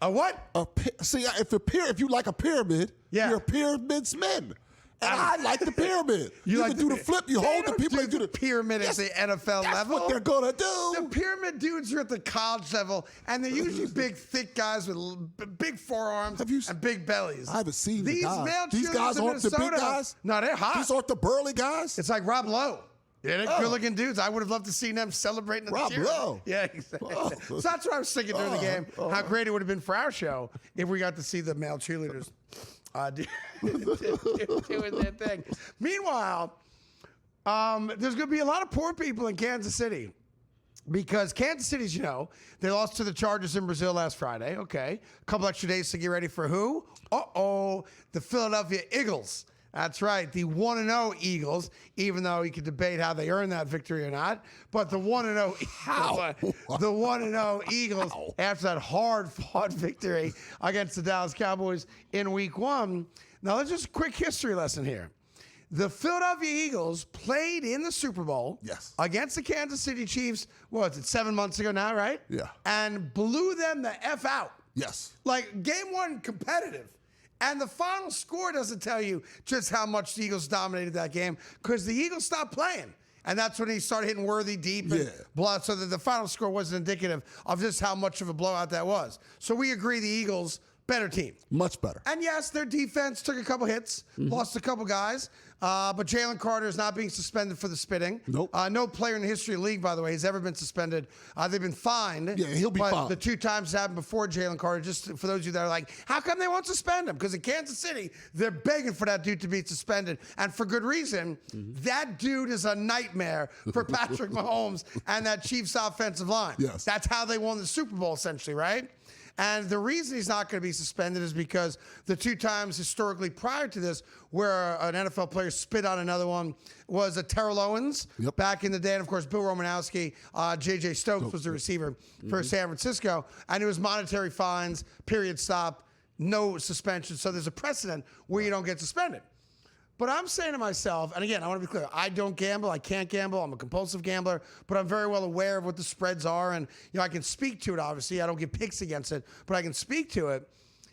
A what? If you like a pyramid, you're a pyramidsman. And I like the pyramid. You can do the flip. You hold the people. Do the pyramid at the NFL level. That's what they're gonna do. The pyramid dudes are at the college level, and they're usually big, thick guys with big forearms and big bellies. I haven't seen these guys. male These guys aren't the big guys. No, they're hot. These aren't the burly guys. It's like Rob Lowe. Yeah, they're good-looking dudes. I would have loved to see them celebrating the Rob Lowe. Yeah, exactly. So that's what I was thinking during the game. How great it would have been for our show if we got to see the male cheerleaders doing their thing. Meanwhile, there's going to be a lot of poor people in Kansas City Because Kansas City, as you know, they lost to the Chargers in Brazil last Friday. Okay. A couple extra days to get ready for who? The Philadelphia Eagles. That's right, the 1-0 Eagles, even though you could debate how they earned that victory or not. But the 1-0 the 1-0 Eagles, after that hard-fought victory against the Dallas Cowboys in Week 1. Now, let's just a quick history lesson here. The Philadelphia Eagles played in the Super Bowl against the Kansas City Chiefs, what was it, 7 months ago now, right? Yeah. And blew them the F out. Yes. Like, game one, competitive. And the final score doesn't tell you just how much the Eagles dominated that game because the Eagles stopped playing. And that's when he started hitting Worthy deep and blowout. So that the final score wasn't indicative of just how much of a blowout that was. So we agree the Eagles, better team. Much better. And yes, their defense took a couple hits, lost a couple guys. But Jalen Carter is not being suspended for the spitting. Nope. No player in the history of the league, by the way, has ever been suspended. They've been fined. Yeah, he'll be fined. The 2 times it happened before Jalen Carter, just for those of you that are like, how come they won't suspend him? Because in Kansas City, they're begging for that dude to be suspended. And for good reason. That dude is a nightmare for Patrick Mahomes and that Chiefs offensive line. Yes. That's how they won the Super Bowl, essentially, right? And the reason he's not going to be suspended is because the 2 times historically prior to this where an NFL player spit on another one was a Terrell Owens back in the day. And, of course, Bill Romanowski, J.J. Stokes was the receiver for San Francisco. And it was monetary fines, period, stop, no suspension. So there's a precedent where you don't get suspended. But I'm saying to myself, and again, I want to be clear, I don't gamble. I can't gamble. I'm a compulsive gambler, but I'm very well aware of what the spreads are. And, I can speak to it, obviously. I don't get picks against it, but I can speak to it.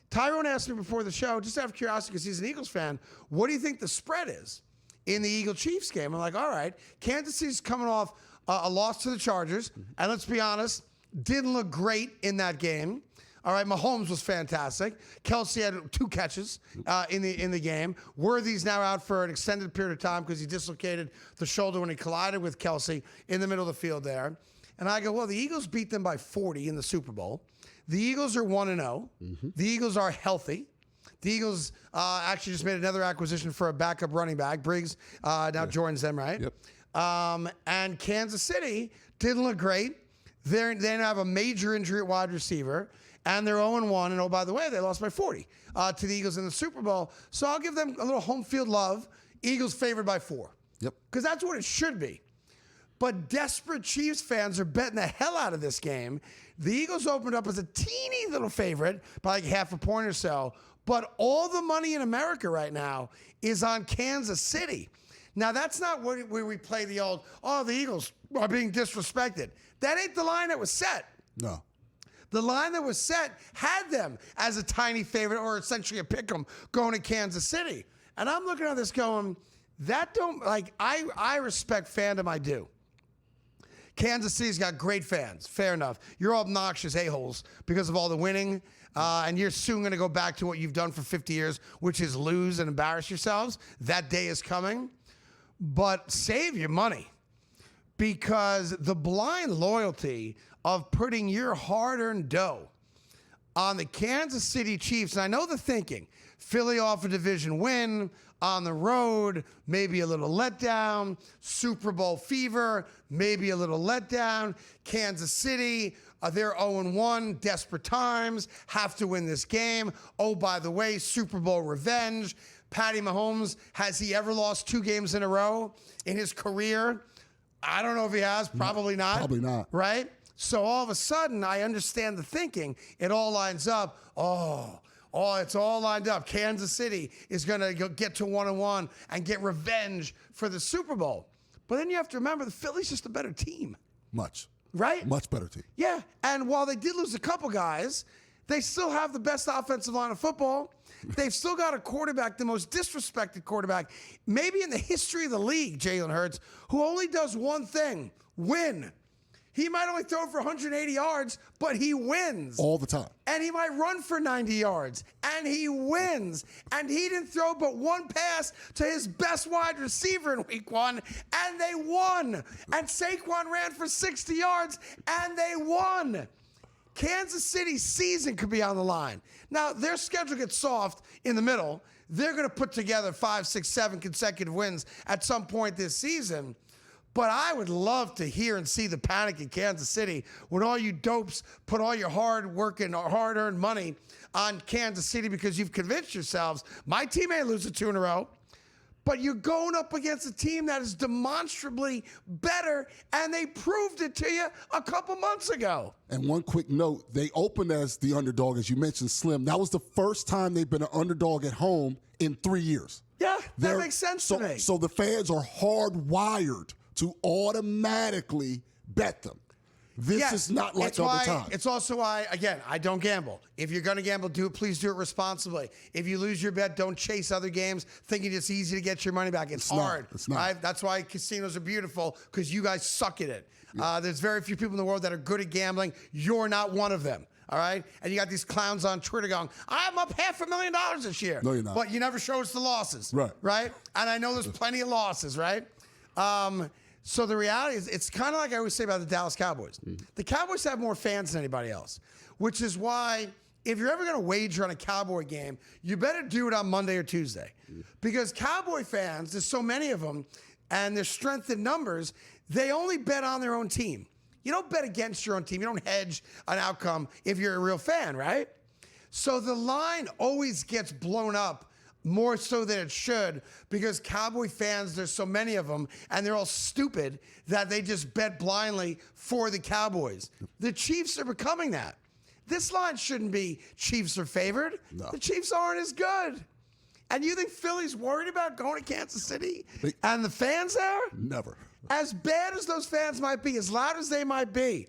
Tyrone asked me before the show, just out of curiosity, because he's an Eagles fan, what do you think the spread is in the Eagle-Chiefs game? I'm like, all right, Kansas City's coming off a loss to the Chargers. And let's be honest, didn't look great in that game. All right, Mahomes was fantastic. Kelsey had 2 catches in the game. Worthy's now out for an extended period of time because he dislocated the shoulder when he collided with Kelsey in the middle of the field there. And I go, well, the Eagles beat them by 40 in the Super Bowl. The Eagles are 1-0. The Eagles are healthy. The Eagles actually just made another acquisition for a backup running back. Briggs now joins them, right? Yep. And Kansas City didn't look great. They now have a major injury at wide receiver. And they're 0-1. And, oh, by the way, they lost by 40 to the Eagles in the Super Bowl. So I'll give them a little home field love. Eagles favored by 4. Yep. Because that's what it should be. But desperate Chiefs fans are betting the hell out of this game. The Eagles opened up as a teeny little favorite by like half a point or so. But all the money in America right now is on Kansas City. Now, that's not where we play the old, the Eagles are being disrespected. That ain't the line that was set. No. The line that was set had them as a tiny favorite or essentially a pick 'em going to Kansas City. And I'm looking at this going, that don't, like, I respect fandom, I do. Kansas City's got great fans, fair enough. You're obnoxious a-holes because of all the winning, and you're soon going to go back to what you've done for 50 years, which is lose and embarrass yourselves. That day is coming. But save your money because the blind loyalty of putting your hard-earned dough on the Kansas City Chiefs, and I know the thinking, Philly off a division win, on the road, maybe a little letdown, Super Bowl fever, maybe a little letdown, Kansas City, they're 0-1, desperate times, have to win this game. Oh, by the way, Super Bowl revenge. Patty Mahomes, has he ever lost 2 games in a row in his career? I don't know if he has, probably not. Probably not. Right? So all of a sudden, I understand the thinking. It all lines up. It's all lined up. Kansas City is going to get to 1-1 and get revenge for the Super Bowl. But then you have to remember the Phillies just a better team. Much. Right? Much better team. Yeah. And while they did lose a couple guys, they still have the best offensive line of football. They've still got a quarterback, the most disrespected quarterback, maybe in the history of the league, Jalen Hurts, who only does one thing, win. He might only throw for 180 yards, but he wins. All the time. And he might run for 90 yards, and he wins. And he didn't throw but one pass to his best wide receiver in week 1, and they won. And Saquon ran for 60 yards, and they won. Kansas City's season could be on the line. Now, their schedule gets soft in the middle. They're going to put together 5, 6, 7 consecutive wins at some point this season. But I would love to hear and see the panic in Kansas City when all you dopes put all your hard-earned money on Kansas City because you've convinced yourselves, my team ain't losing 2 in a row. But you're going up against a team that is demonstrably better, and they proved it to you a couple months ago. And one quick note, they opened as the underdog, as you mentioned, Slim. That was the first time they've been an underdog at home in 3 years. Yeah, that makes sense to me. So the fans are hardwired to automatically bet them. This is not like other times. It's also why, again, I don't gamble. If you're going to gamble, please do it responsibly. If you lose your bet, don't chase other games thinking it's easy to get your money back. It's hard. It's not. Right? That's why casinos are beautiful, because you guys suck at it. Yeah. There's very few people in the world that are good at gambling. You're not one of them. All right? And you got these clowns on Twitter going, I'm up $500,000 this year. No, you're not. But you never show us the losses. Right. Right? And I know there's plenty of losses, right? So the reality is, it's kind of like I always say about the Dallas Cowboys. The Cowboys have more fans than anybody else, which is why if you're ever going to wager on a Cowboy game, you better do it on Monday or Tuesday. Because Cowboy fans, there's so many of them, and their strength in numbers, they only bet on their own team. You don't bet against your own team. You don't hedge an outcome if you're a real fan, right? So the line always gets blown up more so than it should, because Cowboy fans, there's so many of them, and they're all stupid that they just bet blindly for the Cowboys. The Chiefs are becoming that. This line shouldn't be Chiefs are favored. No. The Chiefs aren't as good. And you think Philly's worried about going to Kansas City and the fans there? Never. As bad as those fans might be, as loud as they might be,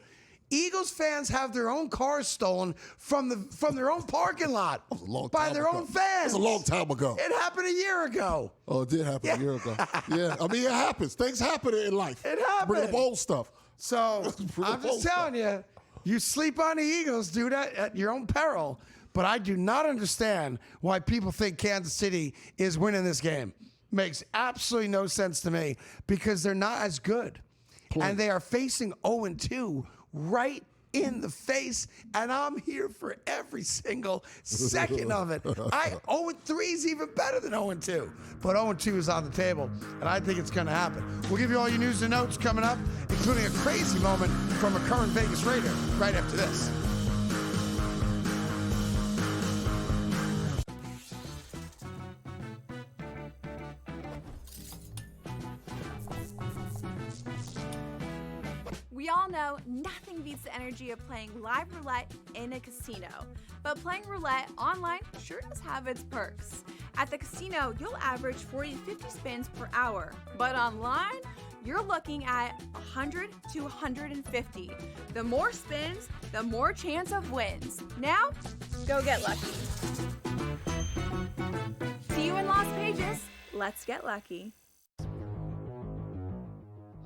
Eagles fans have their own cars stolen from their own parking lot by their own fans. It was a long time ago. It happened a year ago. Oh, it did happen a year ago. Yeah, I mean, it happens. Things happen in life. It happened. Bring up old stuff. So I'm just telling you, you sleep on the Eagles, do that at your own peril. But I do not understand why people think Kansas City is winning this game. Makes absolutely no sense to me, because they're not as good. And they are facing 0-2 right in the face, and I'm here for every single second of it. 0-3 is even better than 0-2, but 0-2 is on the table, and I think it's going to happen. We'll give you all your news and notes coming up, including a crazy moment from a current Vegas Raider right after this. We all know nothing beats the energy of playing live roulette in a casino, but playing roulette online sure does have its perks. At the casino, you'll average 40 to 50 spins per hour, but online, you're looking at 100 to 150. The more spins, the more chance of wins. Now, go get lucky. See you in Las Vegas. Let's get lucky.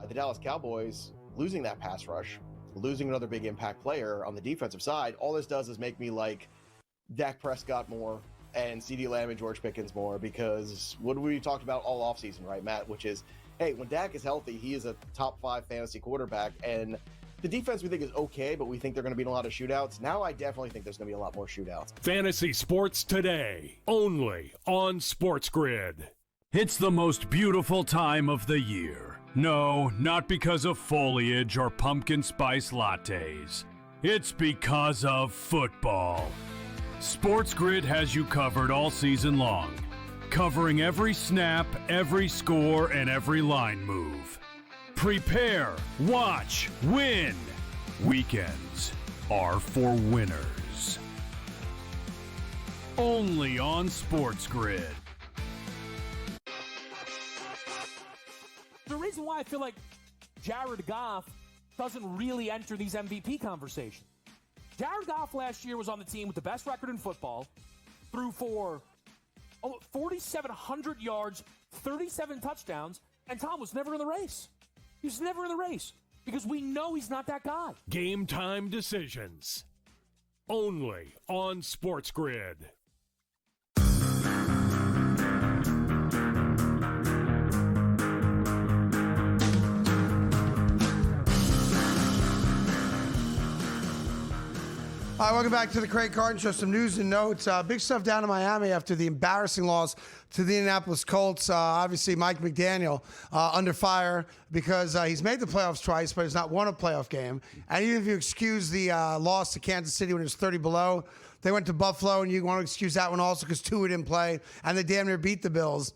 The Dallas Cowboys losing that pass rush, losing another big impact player on the defensive side, all this does is make me like Dak Prescott more and CeeDee Lamb and George Pickens more, because what we talked about all offseason, right, Matt, which is, hey, when Dak is healthy, he is a top 5 fantasy quarterback, and the defense we think is okay, but we think they're going to be in a lot of shootouts. Now I definitely think there's going to be a lot more shootouts. Fantasy Sports Today, only on SportsGrid. It's the most beautiful time of the year. No, not because of foliage or pumpkin spice lattes. It's because of football. SportsGrid has you covered all season long, covering every snap, every score, and every line move. Prepare, watch, win. Weekends are for winners. Only on SportsGrid. The reason why I feel like Jared Goff doesn't really enter these MVP conversations. Jared Goff last year was on the team with the best record in football, threw for 4,700 yards, 37 touchdowns, and Tom was never in the race. He was never in the race because we know he's not that guy. Game time decisions. Only on SportsGrid. Hi, welcome back to the Craig Carton Show. Some news and notes. Big stuff down in Miami after the embarrassing loss to the Indianapolis Colts. Obviously, Mike McDaniel under fire because he's made the playoffs twice, but he's not won a playoff game. And even if you excuse the loss to Kansas City when it was 30 below, they went to Buffalo, and you want to excuse that one also because Tua didn't play, and they damn near beat the Bills.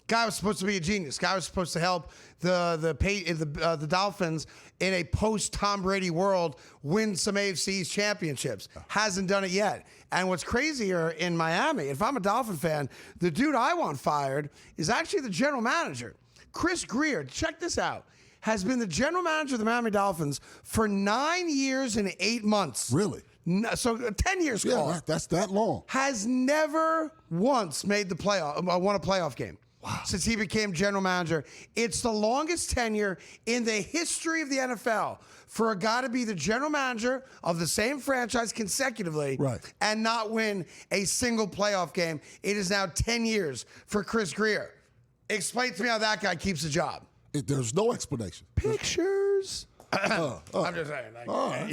Guy was supposed to be a genius. Guy was supposed to help the Dolphins in a post-Tom Brady world win some AFC East championships. Hasn't done it yet. And what's crazier in Miami, if I'm a Dolphin fan, the dude I want fired is actually the general manager. Chris Greer, check this out, has been the general manager of the Miami Dolphins for 9 years and 8 months. Really? So 10 years. Yeah, that's that long. Has never once made the won a playoff game. Wow. Since he became general manager. It's the longest tenure in the history of the NFL for a guy to be the general manager of the same franchise consecutively and not win a single playoff game. It is now 10 years for Chris Greer. Explain to me how that guy keeps a job. There's no explanation. Pictures. I'm just saying.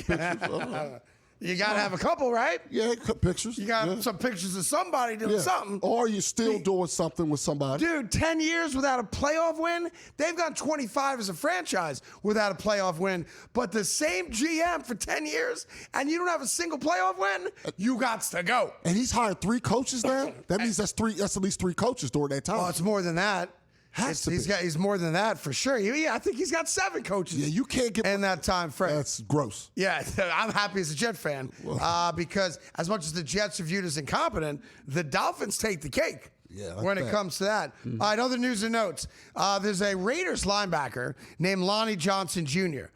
Pictures. You got to have a couple, right? Yeah, pictures. You got some pictures of somebody doing something. Or you're still doing something with somebody. Dude, 10 years without a playoff win? They've gone 25 as a franchise without a playoff win. But the same GM for 10 years, and you don't have a single playoff win? You got to go. And he's hired 3 coaches now? That means that's at least 3 coaches during that time. Oh, it's more than that. He's more than that for sure. Yeah, I think he's got 7 coaches. Yeah, you can't get in that time frame. That's gross. Yeah, I'm happy as a Jet fan because as much as the Jets are viewed as incompetent, the Dolphins take the cake. Yeah, when it comes to that. All right, other news and notes. There's a Raiders linebacker named Lonnie Johnson Jr.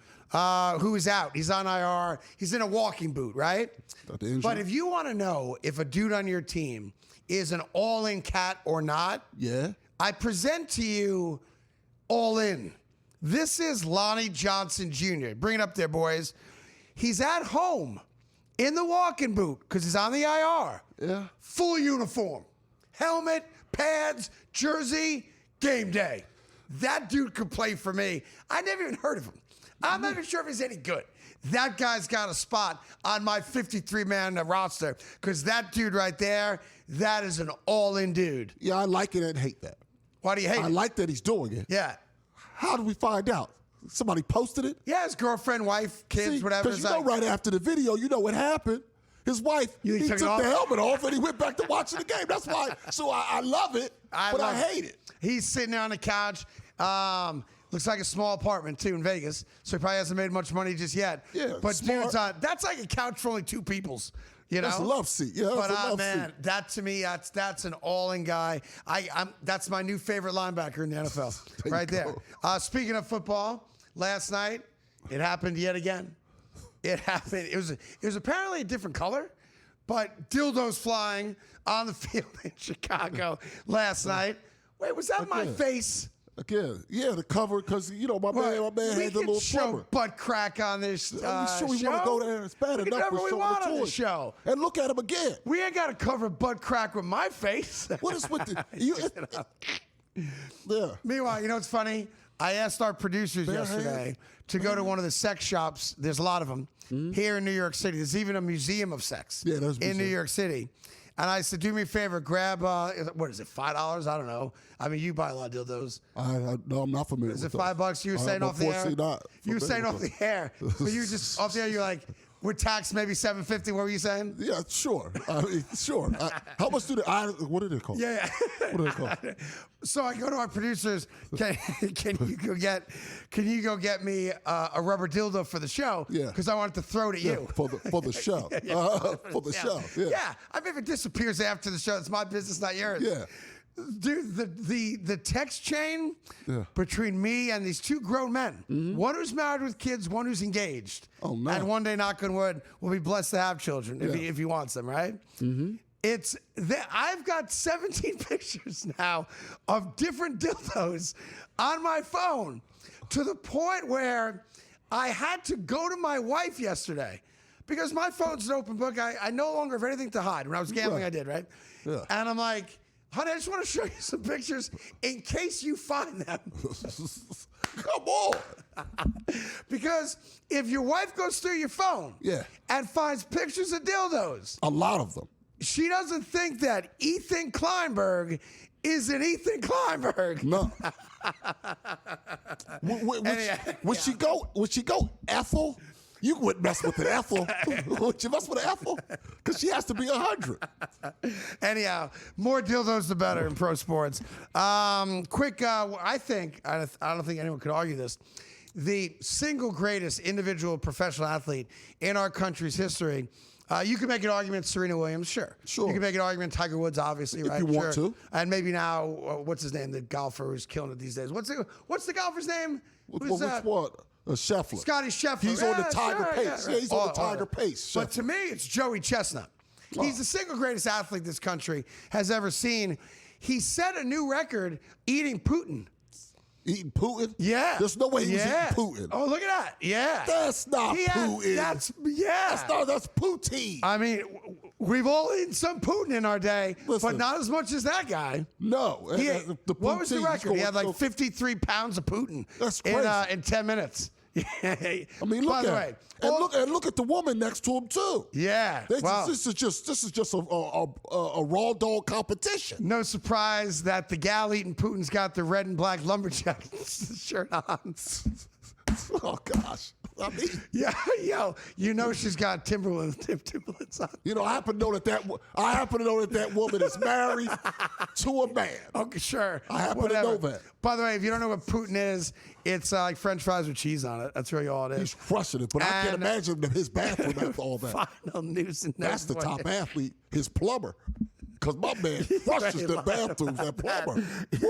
Who is out. He's on IR. He's in a walking boot, right? But if you want to know if a dude on your team is an all-in cat or not, I present to you all in. This is Lonnie Johnson Jr. Bring it up there, boys. He's at home in the walking boot because he's on the IR. Yeah. Full uniform. Helmet, pads, jersey, game day. That dude could play for me. I never even heard of him. I'm not even sure if he's any good. That guy's got a spot on my 53-man roster because that dude right there, that is an all-in dude. Yeah, I like it and hate that. Why do you hate it? I like that he's doing it. Yeah. How did we find out? Somebody posted it? Yeah, his girlfriend, wife, kids, whatever. Because right after the video, you know what happened. His wife, he took the helmet off and he went back to watching the game. That's why. So I love it, but I hate it. He's sitting there on the couch. Looks like a small apartment, too, in Vegas. So he probably hasn't made much money just yet. Yeah, but dude's on. That's like a couch for only 2 peoples. You know? That's a love seat. Yeah, that's a love seat. That to me, that's an all-in guy. That's my new favorite linebacker in the NFL, right there. Speaking of football, last night it happened yet again. It happened. It was apparently a different color, but dildos flying on the field in Chicago last night. Wait, was that my face? Again, yeah, the cover, because, you know, my man had the little plumber. Butt crack on this sure we want to go there? It's bad enough we want on the show. And look at him again. We ain't got to cover butt crack with my face. What is with the... Yeah. Meanwhile, you know what's funny? I asked our producers yesterday to go to one of the sex shops. There's a lot of them here in New York City. There's even a museum of sex in New York City. And I said, do me a favor, grab, what is it, $5? I don't know. I mean, you buy a lot of dildos. No, I'm not familiar with it $5? You were saying off the air? Not you were saying off the air. So you were just off the air, you're like, with tax, maybe $750. What were you saying? Yeah, sure. Sure. How much do what are they called? Yeah. What are they called? So I go to our producers. Can you go get me a rubber dildo for the show? Yeah. Because I wanted to throw it at you for the show. For the show. Yeah. I mean, if it disappears after the show, it's my business, not yours. Yeah. Dude, the text chain between me and these 2 grown men, one who's married with kids, one who's engaged, and one day, knock on wood, will be blessed to have children if he wants them, right? Mm-hmm. I've got 17 pictures now of different dildos on my phone to the point where I had to go to my wife yesterday because my phone's an open book. I no longer have anything to hide. When I was gambling, I did, right? Yeah. And I'm like, honey, I just want to show you some pictures in case you find them. Come on. Because if your wife goes through your phone and finds pictures of dildos, a lot of them, she doesn't think that Ethan Kleinberg is an Ethan Kleinberg. No. Would she go Ethel? You wouldn't mess with an Ethel. Would you mess with an Ethel? Because she has to be 100. Anyhow, more dildos the better in pro sports. I don't think anyone could argue this. The single greatest individual professional athlete in our country's history. You can make an argument, Serena Williams, sure. You can make an argument, Tiger Woods, obviously, right? If you want to. And maybe now, what's his name, the golfer who's killing it these days? What's the golfer's name? Which one? Scheffler. Scotty Scheffler. He's on the Tiger pace. Yeah, he's on the Tiger pace. But to me, it's Joey Chestnut. He's the single greatest athlete this country has ever seen. He set a new record eating Putin. Eating Putin? Yeah. There's no way he was eating Putin. Oh, look at that. Yeah. That's not Putin. That's Poutine. I mean, we've all eaten some Putin in our day, Listen, but not as much as that guy. No. What was the record? He had like 53 pounds of Putin. That's crazy. In 10 minutes. I mean, look at the woman next to him too. Yeah, this is just a raw dog competition. No surprise that the gal eating Putin's got the red and black lumberjack shirt on. Oh gosh. I mean, you know she's got Timberlands on. You know, I happen to know that woman is married to a man. Okay, sure. I happen to know that. By the way, if you don't know what Putin is, it's like French fries with cheese on it. That's really all it is. He's crushing it, but I can't imagine his bathroom after all that. Final news. That's the top athlete, his plumber. Because my man crushes the bathrooms, that plumber.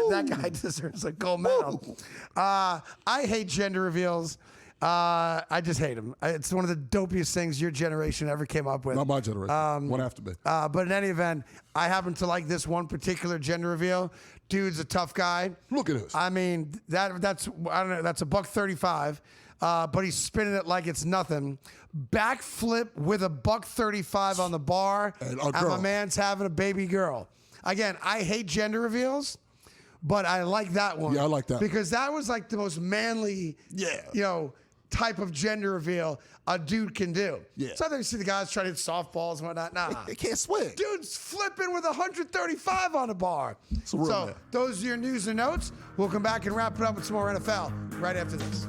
That guy deserves a gold medal. I hate gender reveals. I just hate them. It's one of the dopiest things your generation ever came up with. Not my generation. One after me. But in any event, I happen to like this one particular gender reveal. Dude's a tough guy. Look at this. I mean, that's I don't know. That's $135. But he's spinning it like it's nothing. Backflip with $135 on the bar, and my man's having a baby girl. Again, I hate gender reveals, but I like that one. Yeah, I like that. Because that was like the most manly, type of gender reveal a dude can do. Yeah. Sometimes you see the guys trying to hit softballs and whatnot. Nah. They can't swing. Dude's flipping with $135 on the bar. So those are your news and notes. We'll come back and wrap it up with some more NFL right after this.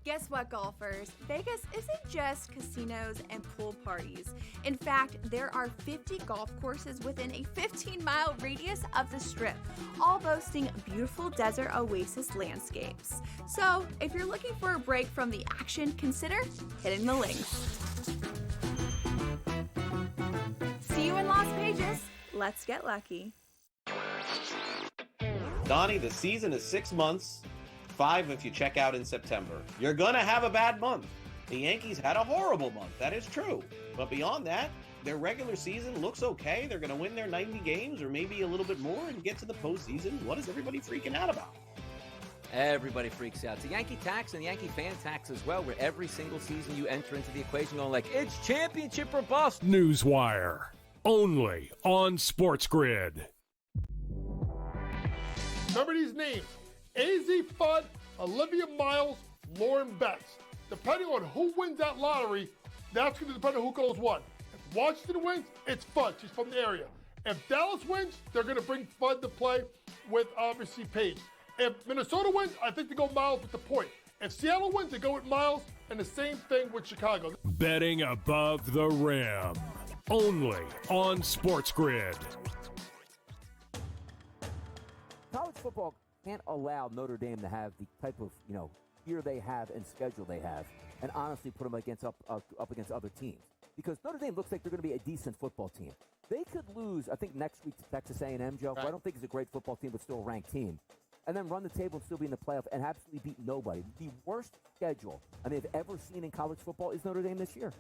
Guess what, golfers? Vegas isn't just casinos and pool parties. In fact, there are 50 golf courses within a 15-mile radius of the Strip, all boasting beautiful desert oasis landscapes. So, if you're looking for a break from the action, consider hitting the links. See you in Las Vegas. Let's get lucky. Donnie, the season is 6 months. 5 if you check out in September. You're gonna have a bad month. The Yankees had a horrible month, that is true. But beyond that, their regular season looks okay. They're gonna win their 90 games or maybe a little bit more and get to the postseason. What is everybody freaking out about? Everybody freaks out. It's a Yankee tax and Yankee fan tax as well, where every single season you enter into the equation going like, it's championship or bust. Newswire, only on SportsGrid. Remember these names: AZ Fudd, Olivia Miles, Lauren Betts. Depending on who wins that lottery, that's going to depend on who goes one. If Washington wins, it's Fudd. She's from the area. If Dallas wins, they're going to bring Fudd to play with, obviously, Paige. If Minnesota wins, I think they go Miles with the point. If Seattle wins, they go with Miles, and the same thing with Chicago. Betting above the rim, only on SportsGrid. College football can't allow Notre Dame to have the type of, year they have and schedule they have, and honestly put them up against other teams. Because Notre Dame looks like they're going to be a decent football team. They could lose, I think, next week to Texas A&M, Joe. Right. I don't think it's a great football team, but still a ranked team. And then run the table and still be in the playoff and absolutely beat nobody. The worst schedule they've ever seen in college football is Notre Dame this year.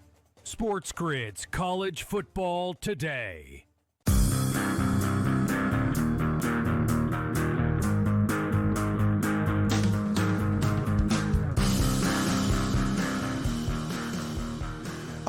SportsGrid's College Football Today.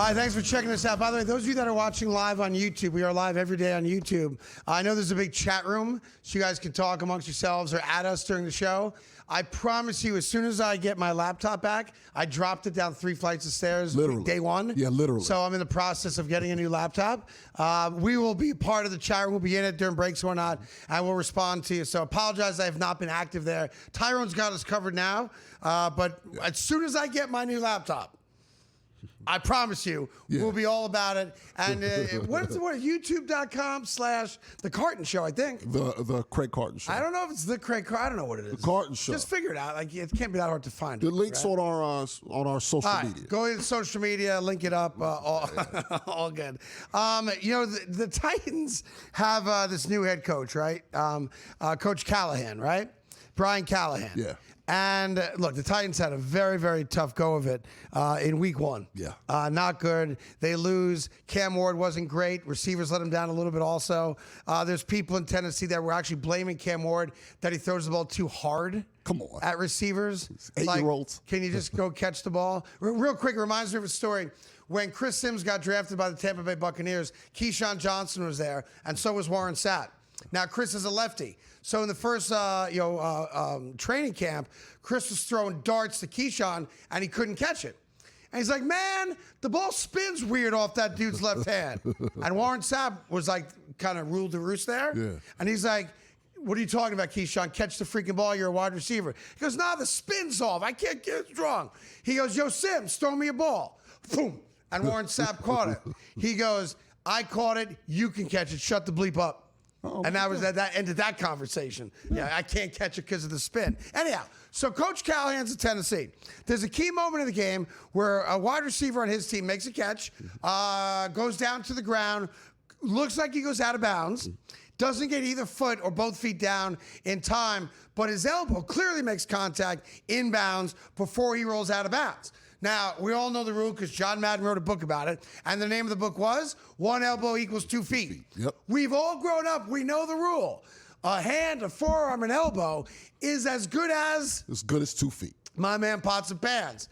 All right, thanks for checking this out. By the way, those of you that are watching live on YouTube, we are live every day on YouTube. I know there's a big chat room, so you guys can talk amongst yourselves or at us during the show. I promise you, as soon as I get my laptop back, I dropped it down 3 flights of stairs day one. Yeah, literally. So I'm in the process of getting a new laptop. We will be part of the chat room. We'll be in it during breaks or whatnot, and we'll respond to you. So apologize I have not been active there. Tyrone's got us covered now, but as soon as I get my new laptop, I promise you, we'll be all about it. And what YouTube.com/The Carton Show, I think. The Craig Carton Show. I don't know if it's the Craig Carton. I don't know what it is. The Carton Show. Just figure it out. Like, it can't be that hard to find. The link's right? on our social media. Go into social media, link it up. All good. The Titans have this new head coach, right? Coach Callahan, right? Brian Callahan. Yeah. And look, the Titans had a very, very tough go of it in week 1. Yeah. Not good. They lose. Cam Ward wasn't great. Receivers let him down a little bit also. There's people in Tennessee that were actually blaming Cam Ward that he throws the ball too hard. Come on. At receivers. 8-year-olds. Can you just go catch the ball? Real quick, it reminds me of a story. When Chris Sims got drafted by the Tampa Bay Buccaneers, Keyshawn Johnson was there, and so was Warren Sapp. Now, Chris is a lefty. So in the first training camp, Chris was throwing darts to Keyshawn, and he couldn't catch it. And he's like, man, the ball spins weird off that dude's left hand. And Warren Sapp was like, kind of ruled the roost there. Yeah. And he's like, what are you talking about, Keyshawn? Catch the freaking ball. You're a wide receiver. He goes, nah, the spin's off. I can't get it wrong. He goes, yo, Sims, throw me a ball. Boom. And Warren Sapp caught it. He goes, I caught it. You can catch it. Shut the bleep up. And that ended that conversation. Yeah, I can't catch it because of the spin. Anyhow, so Coach Callahan's in Tennessee. There's a key moment in the game where a wide receiver on his team makes a catch, goes down to the ground, looks like he goes out of bounds, doesn't get either foot or both feet down in time, but his elbow clearly makes contact inbounds before he rolls out of bounds. Now, we all know the rule because John Madden wrote a book about it, and the name of the book was 1 Elbow Equals 2 Feet. Yep. We've all grown up. We know the rule. A hand, a forearm, an elbow is as good as 2 feet. My man Pots and Pans.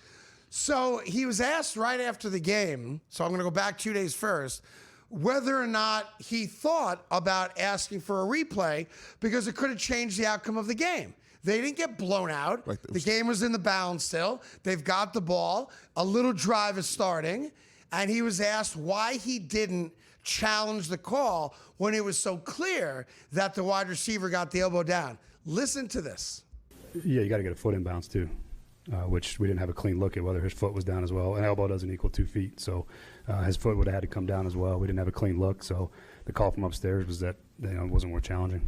So he was asked right after the game, so I'm going to go back 2 days first, whether or not he thought about asking for a replay because it could have changed the outcome of the game. They didn't get blown out. The game was in the balance still. They've got the ball. A little drive is starting. And he was asked why he didn't challenge the call when it was so clear that the wide receiver got the elbow down. Listen to this. Yeah, you got to get a foot in bounds too, which we didn't have a clean look at whether his foot was down as well. An elbow doesn't equal 2 feet, so his foot would have had to come down as well. We didn't have a clean look, so the call from upstairs was that it wasn't more challenging.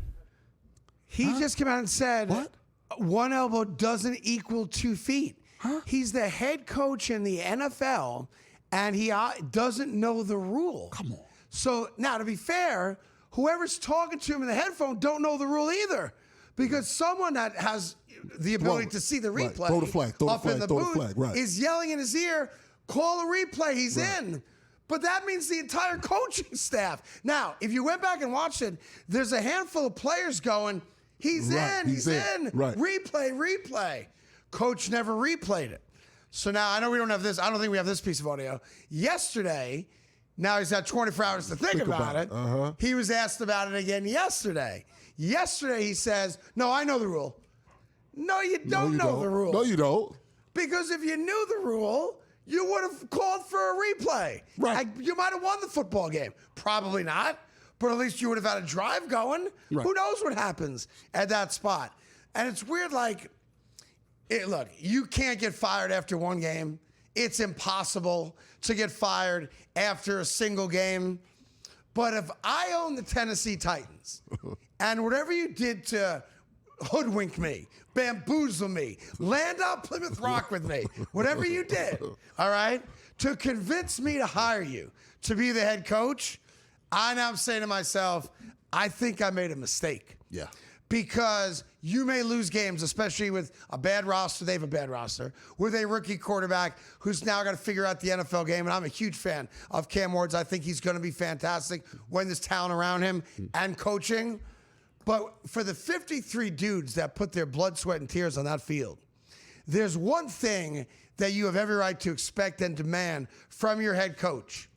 He just came out and said, what? 1 elbow doesn't equal 2 feet. He's the head coach in the NFL, and he doesn't know the rule. Come on. So now, to be fair, whoever's talking to him in the headphone don't know the rule either, because someone that has the ability to see the replay Throw the flag. Throw the up in flag. the Throw booth the flag. Right. is yelling in his ear, call a replay, he's in. But that means the entire coaching staff. Now, if you went back and watched it, there's a handful of players going, he's in. Right. Replay. Coach never replayed it. So now I know we don't have this. I don't think we have this piece of audio. Yesterday, now he's had 24 hours to think about it. He was asked about it again yesterday. Yesterday he says, no, I know the rule. No, you don't know the rule. No, you don't. Because if you knew the rule, you would have called for a replay. Right. You might have won the football game. Probably not. But at least you would have had a drive going. Right. Who knows what happens at that spot? And it's weird, look, you can't get fired after one game. It's impossible to get fired after a single game. But if I own the Tennessee Titans, and whatever you did to hoodwink me, bamboozle me, land on Plymouth Rock with me, whatever you did, all right, to convince me to hire you to be the head coach, I now am saying to myself, I think I made a mistake. Yeah. Because you may lose games, especially with a bad roster. They have a bad roster. With a rookie quarterback who's now got to figure out the NFL game. And I'm a huge fan of Cam Ward's. I think he's going to be fantastic when there's talent around him and coaching. But for the 53 dudes that put their blood, sweat, and tears on that field, there's one thing that you have every right to expect and demand from your head coach,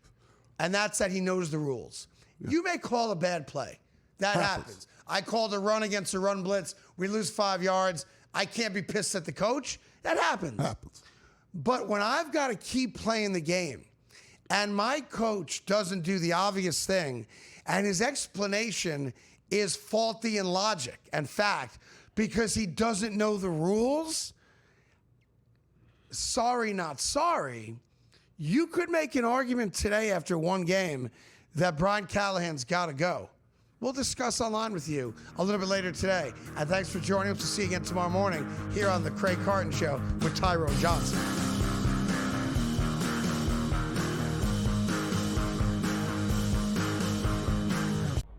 and that's that he knows the rules. Yeah. You may call a bad play. That happens. I called a run against a run blitz. We lose 5 yards. I can't be pissed at the coach. That happens. But when I've got to keep playing the game and my coach doesn't do the obvious thing and his explanation is faulty in logic and fact because he doesn't know the rules, sorry, not sorry, you could make an argument today after one game that Brian Callahan's got to go. We'll discuss online with you a little bit later today. And thanks for joining us. We'll see you again tomorrow morning here on the Craig Carton Show with Tyrone Johnson.